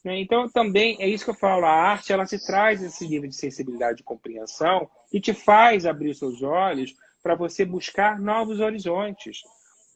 B: né? Então, também é isso que eu falo, a arte ela se traz esse nível de sensibilidade e compreensão e te faz abrir seus olhos para você buscar novos horizontes.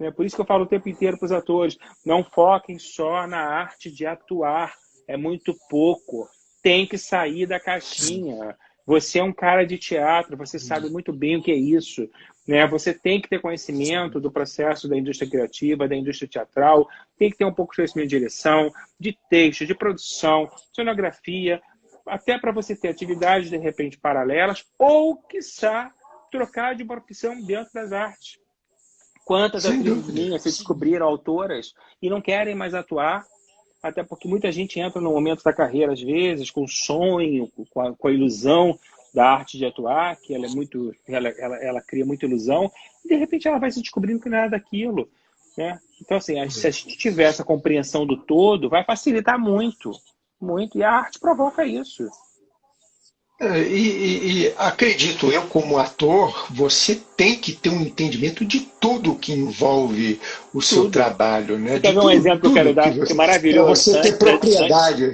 B: É por isso que eu falo o tempo inteiro para os atores, não foquem só na arte de atuar, é muito pouco, tem que sair da caixinha. Você é um cara de teatro, você sabe muito bem o que é isso, né? Você tem que ter conhecimento do processo da indústria criativa, da indústria teatral, tem que ter um pouco de conhecimento de direção, de texto, de produção, cenografia, até para você ter atividades, de repente, paralelas, ou, quiçá, trocar de profissão dentro das artes. Quantas
A: Sem
B: atrizes
A: dúvida.
B: minhas se descobriram autoras e não querem mais atuar, até porque muita gente entra no momento da carreira, às vezes, com o sonho, com a ilusão da arte de atuar, que ela é muito, ela cria muita ilusão, e de repente ela vai se descobrindo que não é daquilo, né? Então, assim, se a gente tiver essa compreensão do todo, vai facilitar muito, muito, e a arte provoca isso.
A: E acredito eu, como ator, você tem que ter um entendimento de tudo que envolve o seu
B: Tudo.
A: trabalho, né?
B: Você quer
A: De
B: ver um
A: tudo,
B: exemplo que eu quero
A: tudo que
B: dar, que é
A: você, para
B: maravilhoso?
A: você ter propriedade.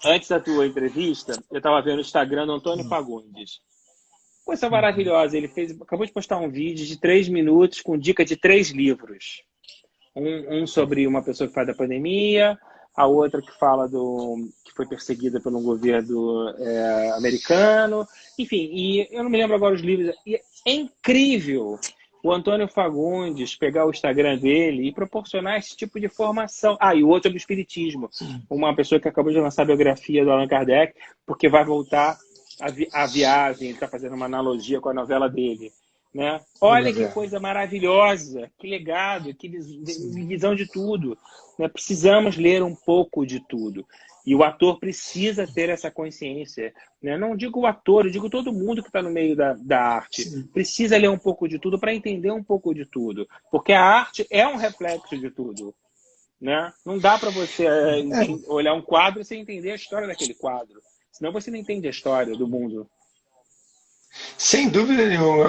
B: Antes da tua entrevista, eu estava vendo o Instagram do Antônio Fagundes. Coisa maravilhosa, ele acabou de postar um vídeo de 3 minutos com dica de 3 livros. Um sobre uma pessoa que faz da pandemia, a outra que fala que foi perseguida pelo governo americano, enfim, e eu não me lembro agora os livros. E é incrível o Antônio Fagundes pegar o Instagram dele e proporcionar esse tipo de formação. Ah, e o outro é do Espiritismo. Uma pessoa que acabou de lançar a biografia do Allan Kardec, porque vai voltar a viagem, ele está fazendo uma analogia com a novela dele. Né? Olha que coisa maravilhosa, que legado, que visão de tudo. Né? Precisamos ler um pouco de tudo. E o ator precisa ter essa consciência. Né? Não digo o ator, eu digo todo mundo que está no meio da arte.
A: Sim.
B: Precisa ler um pouco de tudo para entender um pouco de tudo. Porque a arte é um reflexo de tudo. Né? Não dá para você olhar um quadro sem entender a história daquele quadro. Senão você não entende a história do mundo.
A: Sem dúvida nenhuma,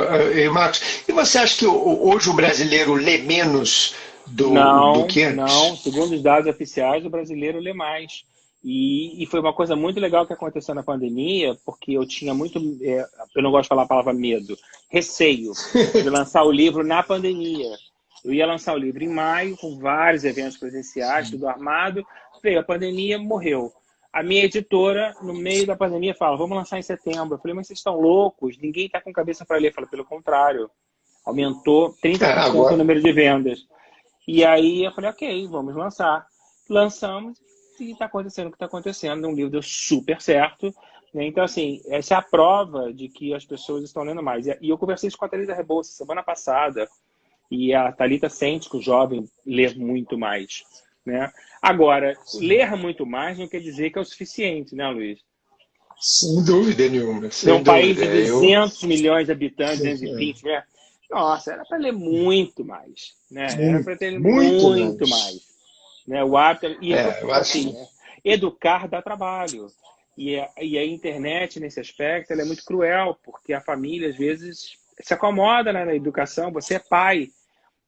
A: Marcos. E você acha que hoje o brasileiro lê menos do
B: Não,
A: que
B: não.
A: antes?
B: Segundo os dados oficiais, o brasileiro lê mais. E foi uma coisa muito legal que aconteceu na pandemia, porque eu tinha muito, eu não gosto de falar a palavra medo, receio de lançar o livro na pandemia. Eu ia lançar o livro em maio, com vários eventos presenciais, tudo armado. Veio a pandemia, morreu. A minha editora, no meio da pandemia, fala, vamos lançar em setembro. Eu falei, mas vocês estão loucos? Ninguém está com cabeça para ler. Eu falei, pelo contrário, aumentou 30% o
A: Agora.
B: número de vendas. E aí eu falei, ok, vamos lançar. Lançamos e está acontecendo o que está acontecendo. Um livro deu super certo. né? Então, assim, essa é a prova de que as pessoas estão lendo mais. E eu conversei isso com a Thalita Rebouça semana passada, e a Thalita sente que o jovem lê muito mais, né? Agora, ler muito mais não quer dizer que é o suficiente, né, Luiz?
A: Sem dúvida nenhuma,
B: Num
A: sem
B: país
A: dúvida.
B: de 200 milhões de habitantes,
A: É,
B: 220, né? Nossa, era para ler muito mais, né? Era para ter
A: muito
B: muito
A: mais.
B: mais, né? O hábito, e
A: Eu acho.
B: assim, educar dá trabalho. E a internet, nesse aspecto, ela é muito cruel, porque a família, às vezes, se acomoda, né, na educação. Você é pai.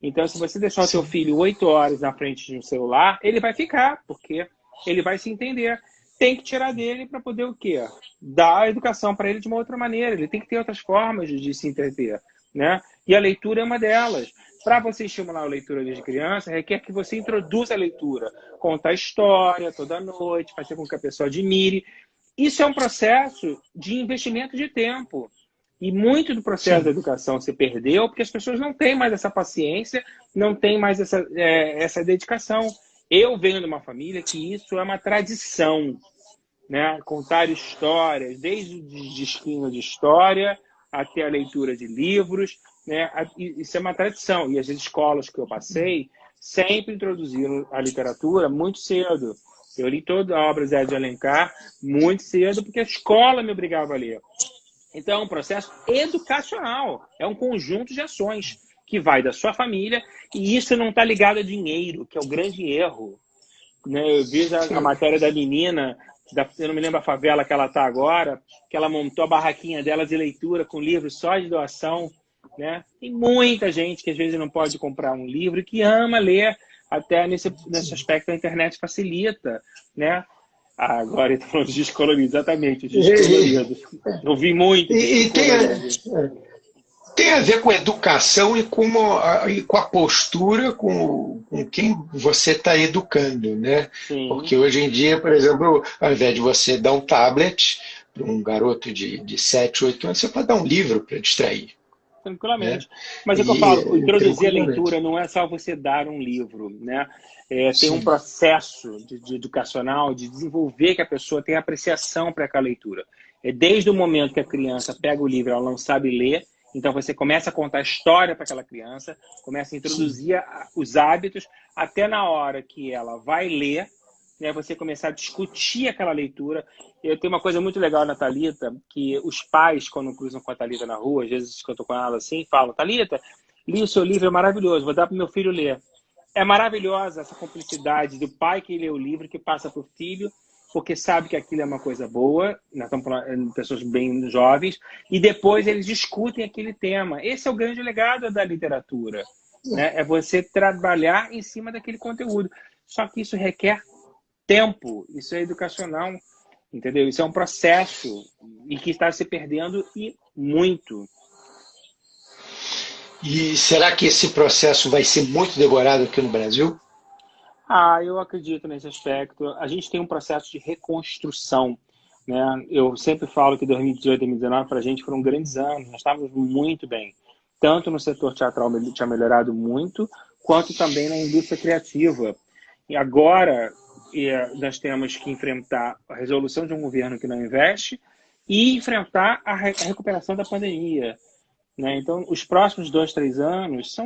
B: Então, se você deixar o seu
A: Sim,
B: filho 8 horas na frente de um celular, ele vai ficar, porque ele vai se entender. Tem que tirar dele para poder o quê? Dar a educação para ele de uma outra maneira. Ele tem que ter outras formas de se entreter, né? E a leitura é uma delas. Para você estimular a leitura desde criança, requer que você introduza a leitura, contar história toda noite, fazer com que a pessoa admire. Isso é um processo de investimento de tempo. E muito do processo da
A: sim,
B: educação se perdeu porque as pessoas não têm mais essa paciência, não têm mais essa dedicação. Eu venho de uma família que isso é uma tradição, né? Contar histórias, desde o disquinho de história até a leitura de livros, né? Isso é uma tradição. E as escolas que eu passei sempre introduziram a literatura muito cedo. Eu li toda a obra Zé de Alencar muito cedo, porque a escola me obrigava a ler. Então, é um processo educacional, é um conjunto de ações que vai da sua família, e isso não está ligado a dinheiro, que é o grande erro, né? Eu vi a
A: sim.
B: matéria da menina, eu não me lembro a favela que ela está agora, que ela montou a barraquinha dela de leitura com livros só de doação, né? Tem muita gente que às vezes não pode comprar um livro e que ama ler, até nesse aspecto a internet facilita, né? Agora ele está falando de descolorido, exatamente,
A: E, e,
B: descolorido. Eu vi muito
A: e tem,
B: descolorido.
A: tem a ver com educação e com a postura com quem você está educando, né?
B: Sim,
A: Porque hoje em dia, por exemplo, ao invés de você dar um tablet para um garoto de 7, 8 anos, você pode dar um livro para distrair, né?
B: tranquilamente. Mas é o que eu falo,
A: E
B: introduzir a leitura
A: tranquilamente.
B: não é só você dar um livro, né? Tem um
A: Sim,
B: processo de educacional, de desenvolver que a pessoa tenha apreciação para aquela leitura. É desde o momento que a criança pega o livro, ela não sabe ler, então você começa a contar história para aquela criança, começa a
A: sim,
B: introduzir os hábitos, até na hora que ela vai ler, né, você começar a discutir aquela leitura. Eu tenho uma coisa muito legal na Thalita, que os pais, quando cruzam com a Thalita na rua, às vezes que eu estou com ela assim, falam: Thalita, li o seu livro, é maravilhoso, vou dar para o meu filho ler. É maravilhosa essa cumplicidade do pai que lê o livro, que passa para o filho, porque sabe que aquilo é uma coisa boa, nós estamos falando de pessoas bem jovens, e depois eles discutem aquele tema. Esse é o grande legado da literatura, né? É você trabalhar em cima daquele conteúdo. Só que isso requer tempo, isso é educacional, entendeu? Isso é um processo e que está se perdendo e muito.
A: e será que esse processo vai ser muito demorado aqui no Brasil?
B: Eu acredito nesse aspecto. A gente tem um processo de reconstrução, né? Eu sempre falo que 2018 e 2019 para a gente foram grandes anos, nós estávamos muito bem. Tanto no setor teatral tinha melhorado muito, quanto também na indústria criativa. E agora nós temos que enfrentar a resolução de um governo que não investe e enfrentar a recuperação da pandemia, né? Então, os próximos 2, 3 anos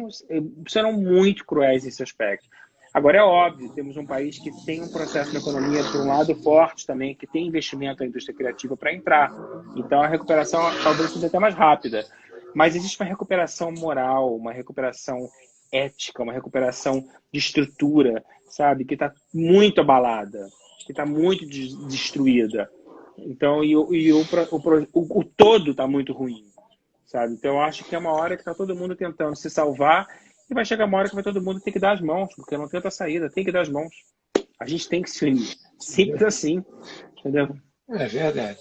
B: serão muito cruéis nesse aspecto. Agora, é óbvio, temos um país que tem um processo na economia, por um lado, forte também, que tem investimento na indústria criativa para entrar. Então, a recuperação talvez seja até mais rápida. Mas existe uma recuperação moral, uma recuperação ética, uma recuperação de estrutura, sabe? Que está muito abalada, que está muito destruída. Então, o todo está muito ruim, sabe? Então, eu acho que é uma hora que está todo mundo tentando se salvar e vai chegar uma hora que vai todo mundo ter que dar as mãos, porque não tem outra saída, tem que dar as mãos. A gente tem que se unir. Simples assim, entendeu?
A: É verdade.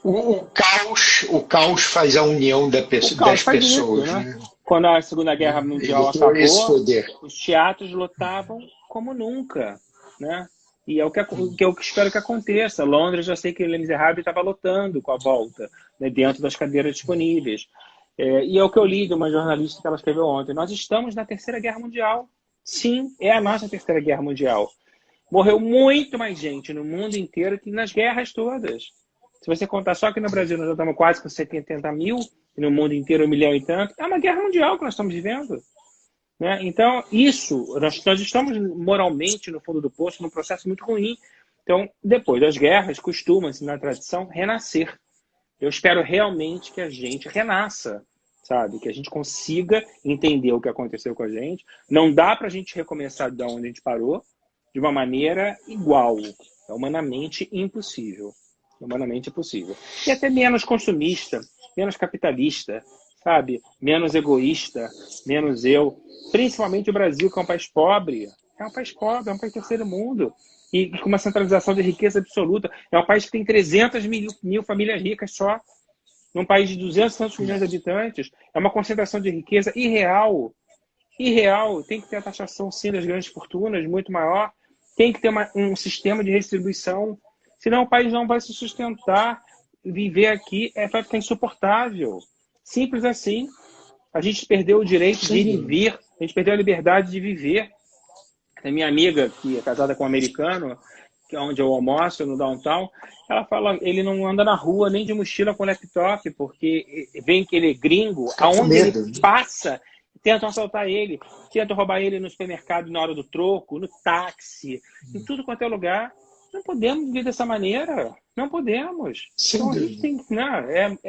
A: O caos faz a união
B: O caos
A: das
B: faz isso,
A: pessoas,
B: né?
A: né?
B: Quando a Segunda Guerra
A: Ele
B: Mundial
A: tem esse
B: acabou,
A: poder.
B: os teatros lotavam como nunca, né? E é o que eu espero que aconteça. Londres, já sei que Les Miserables estava lotando com a volta, né, dentro das cadeiras disponíveis. E é o que eu li de uma jornalista que ela escreveu ontem. Nós estamos na Terceira Guerra Mundial. Sim, é a nossa Terceira Guerra Mundial. Morreu muito mais gente no mundo inteiro que nas guerras todas. Se você contar só aqui no Brasil, nós já estamos quase com 70 mil, e no mundo inteiro 1 milhão e tanto. É uma guerra mundial que nós estamos vivendo. Né? Então, nós estamos moralmente no fundo do poço, num processo muito ruim. Então, depois das guerras, costuma-se, na tradição, renascer. Eu espero realmente que a gente renasça, sabe? Que a gente consiga entender o que aconteceu com a gente. Não dá para a gente recomeçar de onde a gente parou de uma maneira igual. É humanamente impossível. Humanamente impossível. E até menos consumista, menos capitalista, sabe? Menos egoísta, menos eu. Principalmente o Brasil, que é um país pobre. É um país pobre, é um país terceiro mundo. E com uma centralização de riqueza absoluta. É um país que tem 300 mil famílias ricas só. Num país de 200 e tantos milhões de habitantes. É uma concentração de riqueza irreal. Irreal. Tem que ter a taxação, sim, das grandes fortunas, muito maior. Tem que ter um sistema de redistribuição. Senão o país não vai se sustentar. Viver aqui vai ficar insuportável. Simples assim. A gente perdeu o direito de ir e vir. A gente perdeu a liberdade de viver. A minha amiga, que é casada com um americano, que é onde eu almoço, no downtown, ela fala, ele não anda na rua nem de mochila com laptop, porque vem que ele é gringo, aonde ele passa, tentam assaltar ele, tentam roubar ele no supermercado na hora do troco, no táxi, em tudo quanto é lugar. Não podemos viver dessa maneira. Não podemos. Então a gente tem,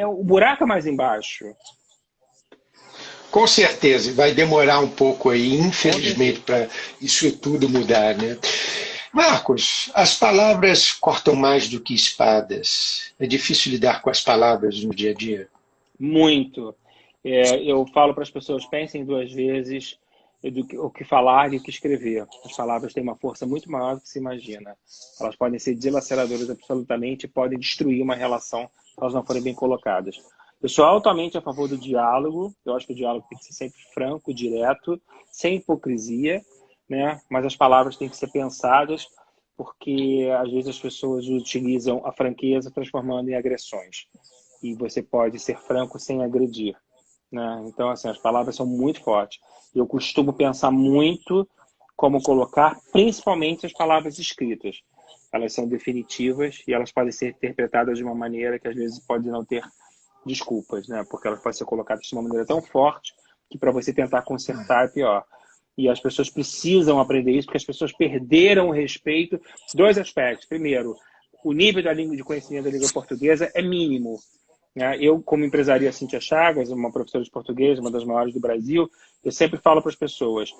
B: o buraco é mais embaixo.
A: Com certeza, vai demorar um pouco aí, infelizmente, para isso tudo mudar, né? Marcos, as palavras cortam mais do que espadas. É difícil lidar com as palavras no dia a dia?
B: Muito. Eu falo para as pessoas, pensem 2 vezes o que falar e o que escrever. As palavras têm uma força muito maior do que se imagina. Elas podem ser dilaceradoras absolutamente e podem destruir uma relação se elas não forem bem colocadas. Eu sou altamente a favor do diálogo. Eu acho que o diálogo tem que ser sempre franco, direto, sem hipocrisia, né? Mas as palavras têm que ser pensadas, porque às vezes as pessoas utilizam a franqueza transformando em agressões. E você pode ser franco sem agredir, né? Então, assim, as palavras são muito fortes. Eu costumo pensar muito como colocar, principalmente as palavras escritas. Elas são definitivas e elas podem ser interpretadas de uma maneira que às vezes pode não ter desculpas, né? Porque elas podem ser colocadas de uma maneira tão forte que para você tentar consertar é pior. E as pessoas precisam aprender isso, porque as pessoas perderam o respeito. 2 aspectos. Primeiro, o nível de conhecimento da língua portuguesa é mínimo. Né? Eu, como empresaria Cíntia Chagas, uma professora de português, uma das maiores do Brasil, eu sempre falo para as pessoas,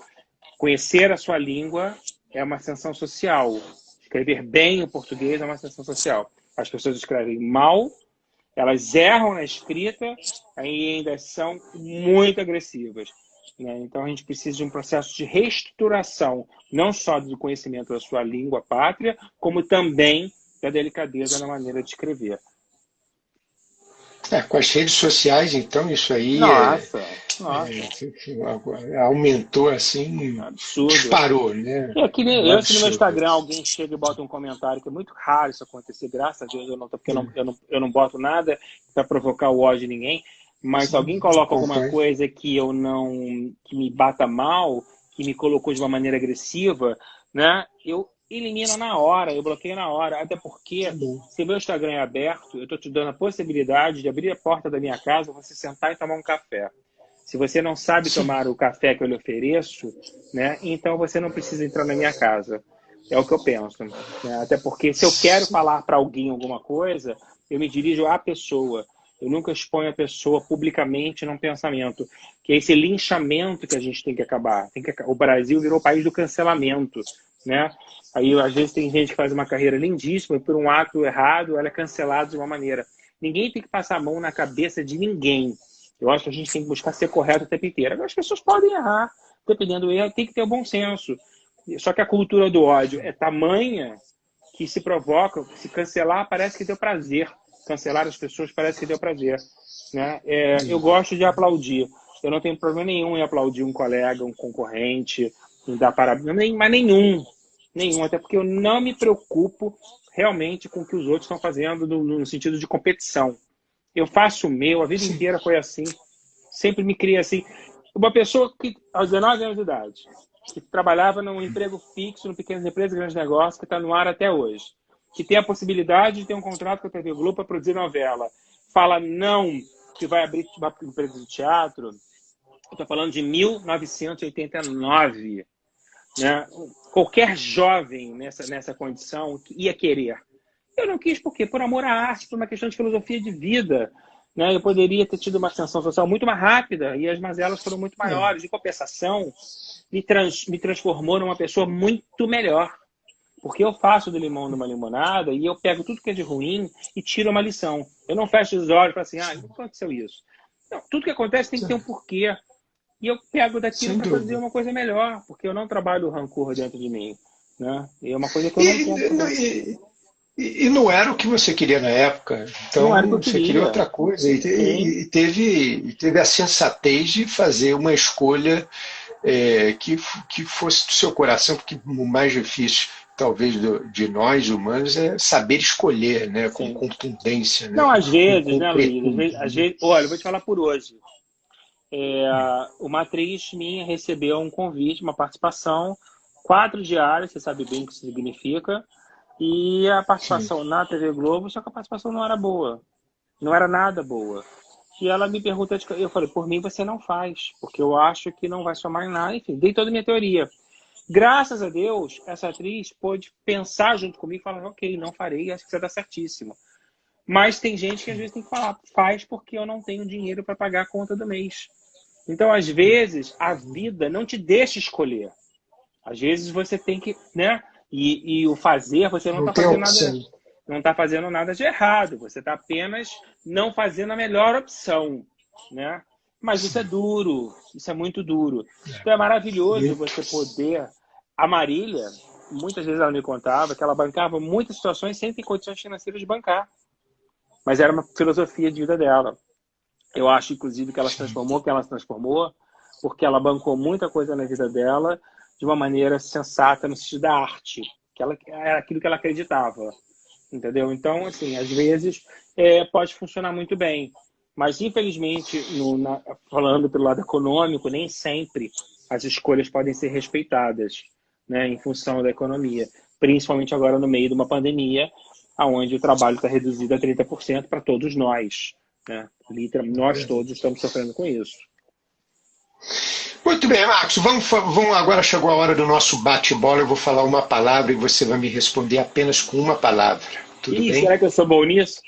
B: conhecer a sua língua é uma ascensão social. Escrever bem o português é uma ascensão social. As pessoas escrevem mal, elas erram na escrita e ainda são muito agressivas. Né? Então, a gente precisa de um processo de reestruturação, não só do conhecimento da sua língua pátria, como também da delicadeza na maneira de escrever.
A: Com as redes sociais, então, isso aí aumentou assim,
B: absurdo.
A: Disparou, né?
B: Que nem eu, se no meu Instagram alguém chega e bota um comentário, que é muito raro isso acontecer, graças a Deus, porque eu não boto nada para provocar o ódio de ninguém, mas se alguém coloca alguma coisa que que me bata mal, que me colocou de uma maneira agressiva, né? Eu elimino na hora, eu bloqueio na hora, até porque se meu Instagram é aberto, eu estou te dando a possibilidade de abrir a porta da minha casa, você sentar e tomar um café. Se você não sabe tomar o café que eu lhe ofereço, né, então você não precisa entrar na minha casa. É o que eu penso. Né? Até porque se eu quero falar para alguém alguma coisa, eu me dirijo à pessoa. Eu nunca exponho a pessoa publicamente num pensamento. Que é esse linchamento que a gente tem que acabar. O Brasil virou o país do cancelamento. Né? Aí, às vezes, tem gente que faz uma carreira lindíssima e por um ato errado, ela é cancelada de uma maneira. Ninguém tem que passar a mão na cabeça de ninguém. Eu acho que a gente tem que buscar ser correto o tempo inteiro. Agora, as pessoas podem errar. Dependendo do erro, tem que ter o bom senso. Só que a cultura do ódio é tamanha que se provoca, se cancelar parece que deu prazer. Cancelar as pessoas parece que deu prazer. Né? Eu gosto de aplaudir. Eu não tenho problema nenhum em aplaudir um colega, um concorrente, em dar parabéns, mas nenhum. Até porque eu não me preocupo realmente com o que os outros estão fazendo no sentido de competição. Eu faço o meu, a vida inteira foi assim. Sempre me criei assim. Uma pessoa que, aos 19 anos de idade, que trabalhava num emprego fixo, no pequenas empresas, grandes negócios, que está no ar até hoje. que tem a possibilidade de ter um contrato com a TV Globo para produzir novela, fala não, que vai abrir uma empresa de teatro, eu estou falando de 1989, né? Qualquer jovem nessa condição ia querer. Eu não quis por quê? Por amor à arte, por uma questão de filosofia de vida. Né? Eu poderia ter tido uma ascensão social muito mais rápida e as mazelas foram muito maiores. Em compensação, me transformou numa pessoa muito melhor. Porque eu faço do limão numa limonada e eu pego tudo que é de ruim e tiro uma lição. Eu não fecho os olhos e falo assim, não aconteceu isso. Não, tudo que acontece tem que ter um porquê. E eu pego daquilo para fazer uma coisa melhor, porque eu não trabalho o rancor dentro de mim. Né? E é uma coisa que eu não quero.
A: E não era o que você queria na época. Então você queria outra coisa. E teve a sensatez de fazer uma escolha que fosse do seu coração, porque o mais difícil, talvez, de nós humanos é saber escolher, né? Com contundência. Né?
B: Não, às vezes, né, Luiz? Às vezes, olha, eu vou te falar por hoje. Uma atriz minha recebeu um convite, uma participação, 4 diárias, você sabe bem o que isso significa, e a participação na TV Globo, só que a participação não era boa, não era nada boa. E ela me pergunta, eu falei, por mim você não faz, porque eu acho que não vai somar em nada, enfim, dei toda a minha teoria. Graças a Deus, essa atriz pôde pensar junto comigo e falar, ok, não farei, acho que você está certíssimo. Mas tem gente que às vezes tem que falar, faz porque eu não tenho dinheiro para pagar a conta do mês. Então, às vezes, a vida não te deixa escolher. Às vezes você tem que, né? E o fazer, você não está fazendo nada, não está fazendo nada de errado. Você está apenas não fazendo a melhor opção, né? Mas isso é duro, isso é muito duro. Então é maravilhoso você poder. A Marília, muitas vezes ela me contava que ela bancava muitas situações sem ter condições financeiras de bancar. Mas era uma filosofia de vida dela. Eu acho, inclusive, que ela se transformou, porque ela bancou muita coisa na vida dela de uma maneira sensata no sentido da arte, que era aquilo que ela acreditava, entendeu? Então, assim, às vezes pode funcionar muito bem, mas infelizmente, falando pelo lado econômico, nem sempre as escolhas podem ser respeitadas, né, em função da economia, principalmente agora no meio de uma pandemia, onde o trabalho está reduzido a 30% para todos nós. Né? Nós todos estamos sofrendo com isso.
A: Muito bem, Marcos. Vamos, agora chegou a hora do nosso bate-bola. Eu vou falar uma palavra e você vai me responder apenas com uma palavra. Tudo bem?
B: Será que eu sou bom nisso?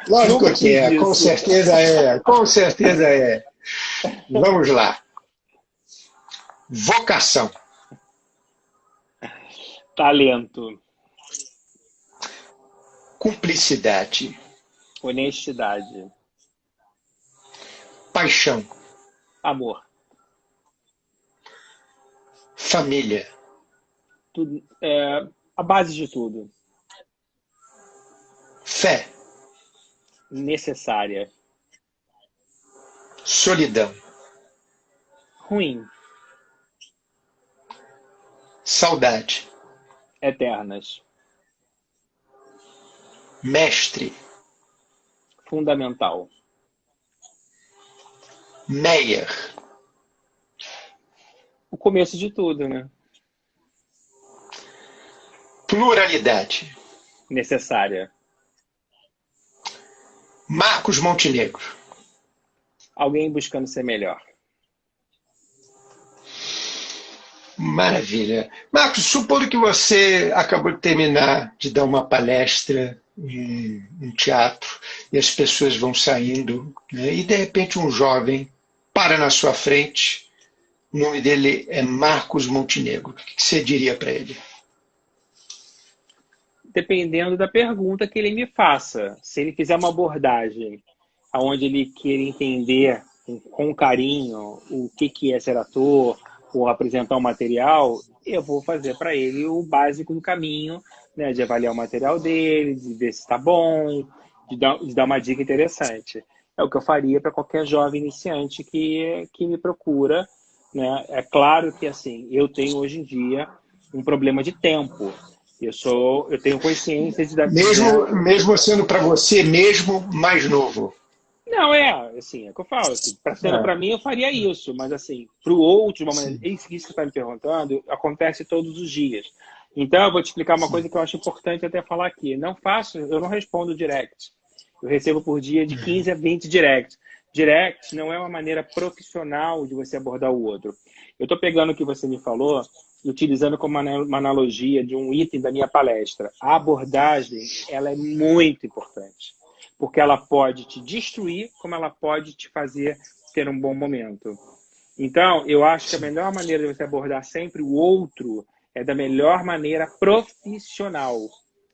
A: Lógico que é. Com certeza é. Com certeza é. Vamos lá. Vocação.
B: Talento.
A: Cumplicidade.
B: Honestidade.
A: Paixão.
B: Amor.
A: Família.
B: Tudo, a base de tudo.
A: Fé.
B: Necessária.
A: Solidão.
B: Ruim.
A: Saudade.
B: Eternas.
A: Mestre.
B: Fundamental.
A: Meyer.
B: O começo de tudo, né?
A: Pluralidade.
B: Necessária.
A: Marcos Montenegro.
B: Alguém buscando ser melhor.
A: Maravilha. Marcos, supondo que você acabou de terminar de dar uma palestra em um teatro e as pessoas vão saindo, né, e de repente um jovem para na sua frente, o nome dele é Marcos Montenegro. O que você diria para ele?
B: Dependendo da pergunta que ele me faça. Se ele fizer uma abordagem onde ele queira entender com carinho o que é ser ator ou apresentar um material, eu vou fazer para ele o básico do caminho, né, de avaliar o material dele, de ver se está bom, de dar uma dica interessante. É o que eu faria para qualquer jovem iniciante que me procura. Né? É claro que assim, eu tenho hoje em dia um problema de tempo. Eu tenho consciência de...
A: Mesmo sendo para você mesmo mais novo.
B: Não, assim, é o que eu falo. Assim, para mim, eu faria isso. Mas, assim, para o outro, de uma maneira... Isso que você está me perguntando, acontece todos os dias. Então, eu vou te explicar uma coisa que eu acho importante até falar aqui. Eu não respondo direct. Eu recebo por dia de 15 a 20 directs. Direct não é uma maneira profissional de você abordar o outro. Eu estou pegando o que você me falou e utilizando como uma analogia de um item da minha palestra. A abordagem, ela é muito importante, porque ela pode te destruir, como ela pode te fazer ter um bom momento. Então, eu acho que a melhor maneira de você abordar sempre o outro é da melhor maneira profissional.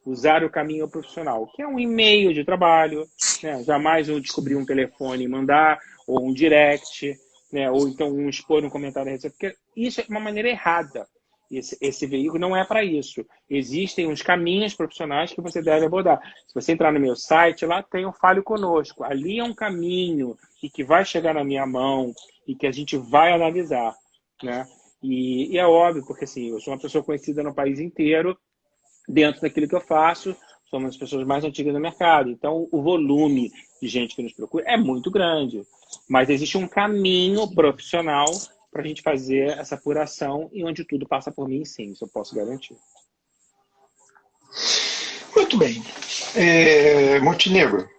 B: Usar o caminho profissional, que é um e-mail de trabalho, né? Jamais eu descobrir um telefone e mandar, ou um direct, né? Ou então expor um comentário, porque isso é uma maneira errada. Esse veículo não é para isso. Existem uns caminhos profissionais que você deve abordar. Se você entrar no meu site, lá tem o Fale Conosco. Ali é um caminho e que vai chegar na minha mão e que a gente vai analisar, né? E é óbvio, porque assim, eu sou uma pessoa conhecida no país inteiro, dentro daquilo que eu faço, sou uma das pessoas mais antigas do mercado. Então, o volume de gente que nos procura é muito grande. Mas existe um caminho profissional para a gente fazer essa apuração e onde tudo passa por mim, sim, isso eu posso garantir.
A: Muito bem. Montenegro,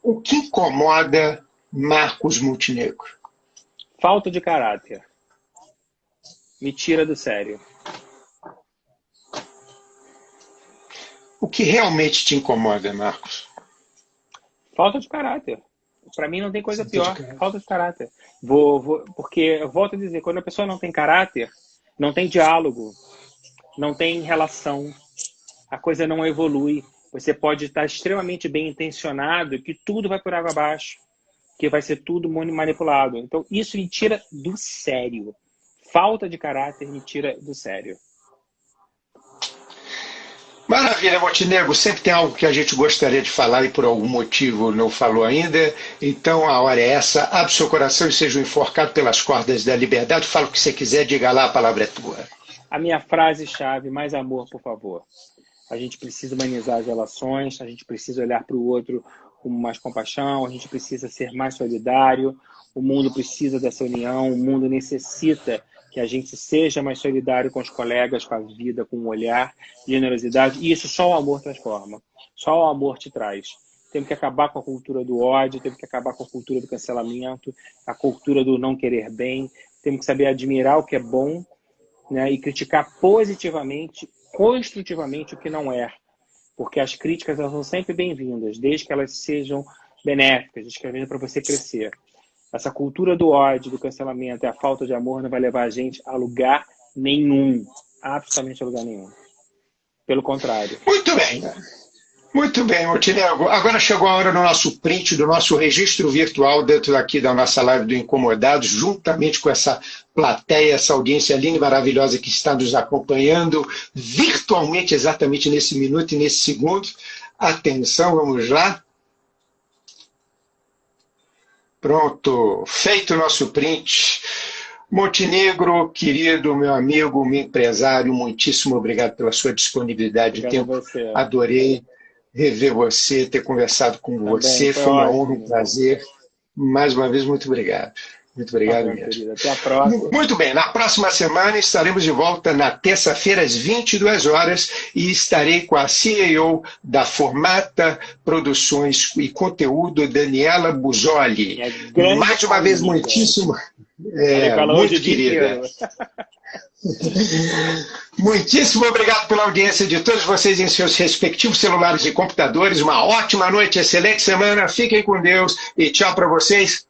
A: o que incomoda Marcos Montenegro?
B: Falta de caráter. Me tira do sério.
A: O que realmente te incomoda, Marcos?
B: Falta de caráter. Para mim não tem coisa pior. Falta de caráter. Porque, eu volto a dizer, quando a pessoa não tem caráter, não tem diálogo, não tem relação, a coisa não evolui. Você pode estar extremamente bem intencionado que tudo vai por água abaixo, que vai ser tudo manipulado. Então, isso me tira do sério. Falta de caráter me tira do sério.
A: Maravilha, Montenegro. Sempre tem algo que a gente gostaria de falar e por algum motivo não falou ainda. Então a hora é essa. Abre seu coração e seja enforcado pelas cordas da liberdade. Fala o que você quiser, diga lá, a palavra é tua.
B: A minha frase-chave, mais amor, por favor. A gente precisa humanizar as relações, a gente precisa olhar para o outro com mais compaixão, a gente precisa ser mais solidário, o mundo precisa dessa união, o mundo necessita que a gente seja mais solidário com os colegas, com a vida, com o olhar, generosidade. E isso só o amor transforma. Só o amor te traz. Temos que acabar com a cultura do ódio, temos que acabar com a cultura do cancelamento, a cultura do não querer bem. Temos que saber admirar o que é bom, né, e criticar positivamente, construtivamente o que não é. Porque as críticas elas são sempre bem-vindas, desde que elas sejam benéficas, desde que elas venham para você crescer. Essa cultura do ódio, do cancelamento e a falta de amor não vai levar a gente a lugar nenhum. Absolutamente a lugar nenhum. Pelo contrário.
A: Muito bem. Muito bem, Montenegro. Agora chegou a hora do nosso print, do nosso registro virtual dentro aqui da nossa live do Incomodados, juntamente com essa plateia, essa audiência linda e maravilhosa que está nos acompanhando virtualmente, exatamente nesse minuto e nesse segundo. Atenção, vamos lá. Pronto, feito o nosso print. Montenegro, querido, meu amigo, meu empresário, muitíssimo obrigado pela sua disponibilidade de tempo. Adorei rever você, ter conversado com você. Foi uma honra, um prazer. Mais uma vez, muito obrigado. Muito obrigado mesmo.
B: Até a próxima.
A: Muito bem, na próxima semana estaremos de volta na terça-feira às 22 horas e estarei com a CEO da Formata Produções e Conteúdo, Daniela Busoli. Mais uma vez, muitíssimo... muito querida. Muitíssimo obrigado pela audiência de todos vocês em seus respectivos celulares e computadores. Uma ótima noite, excelente semana. Fiquem com Deus e tchau para vocês.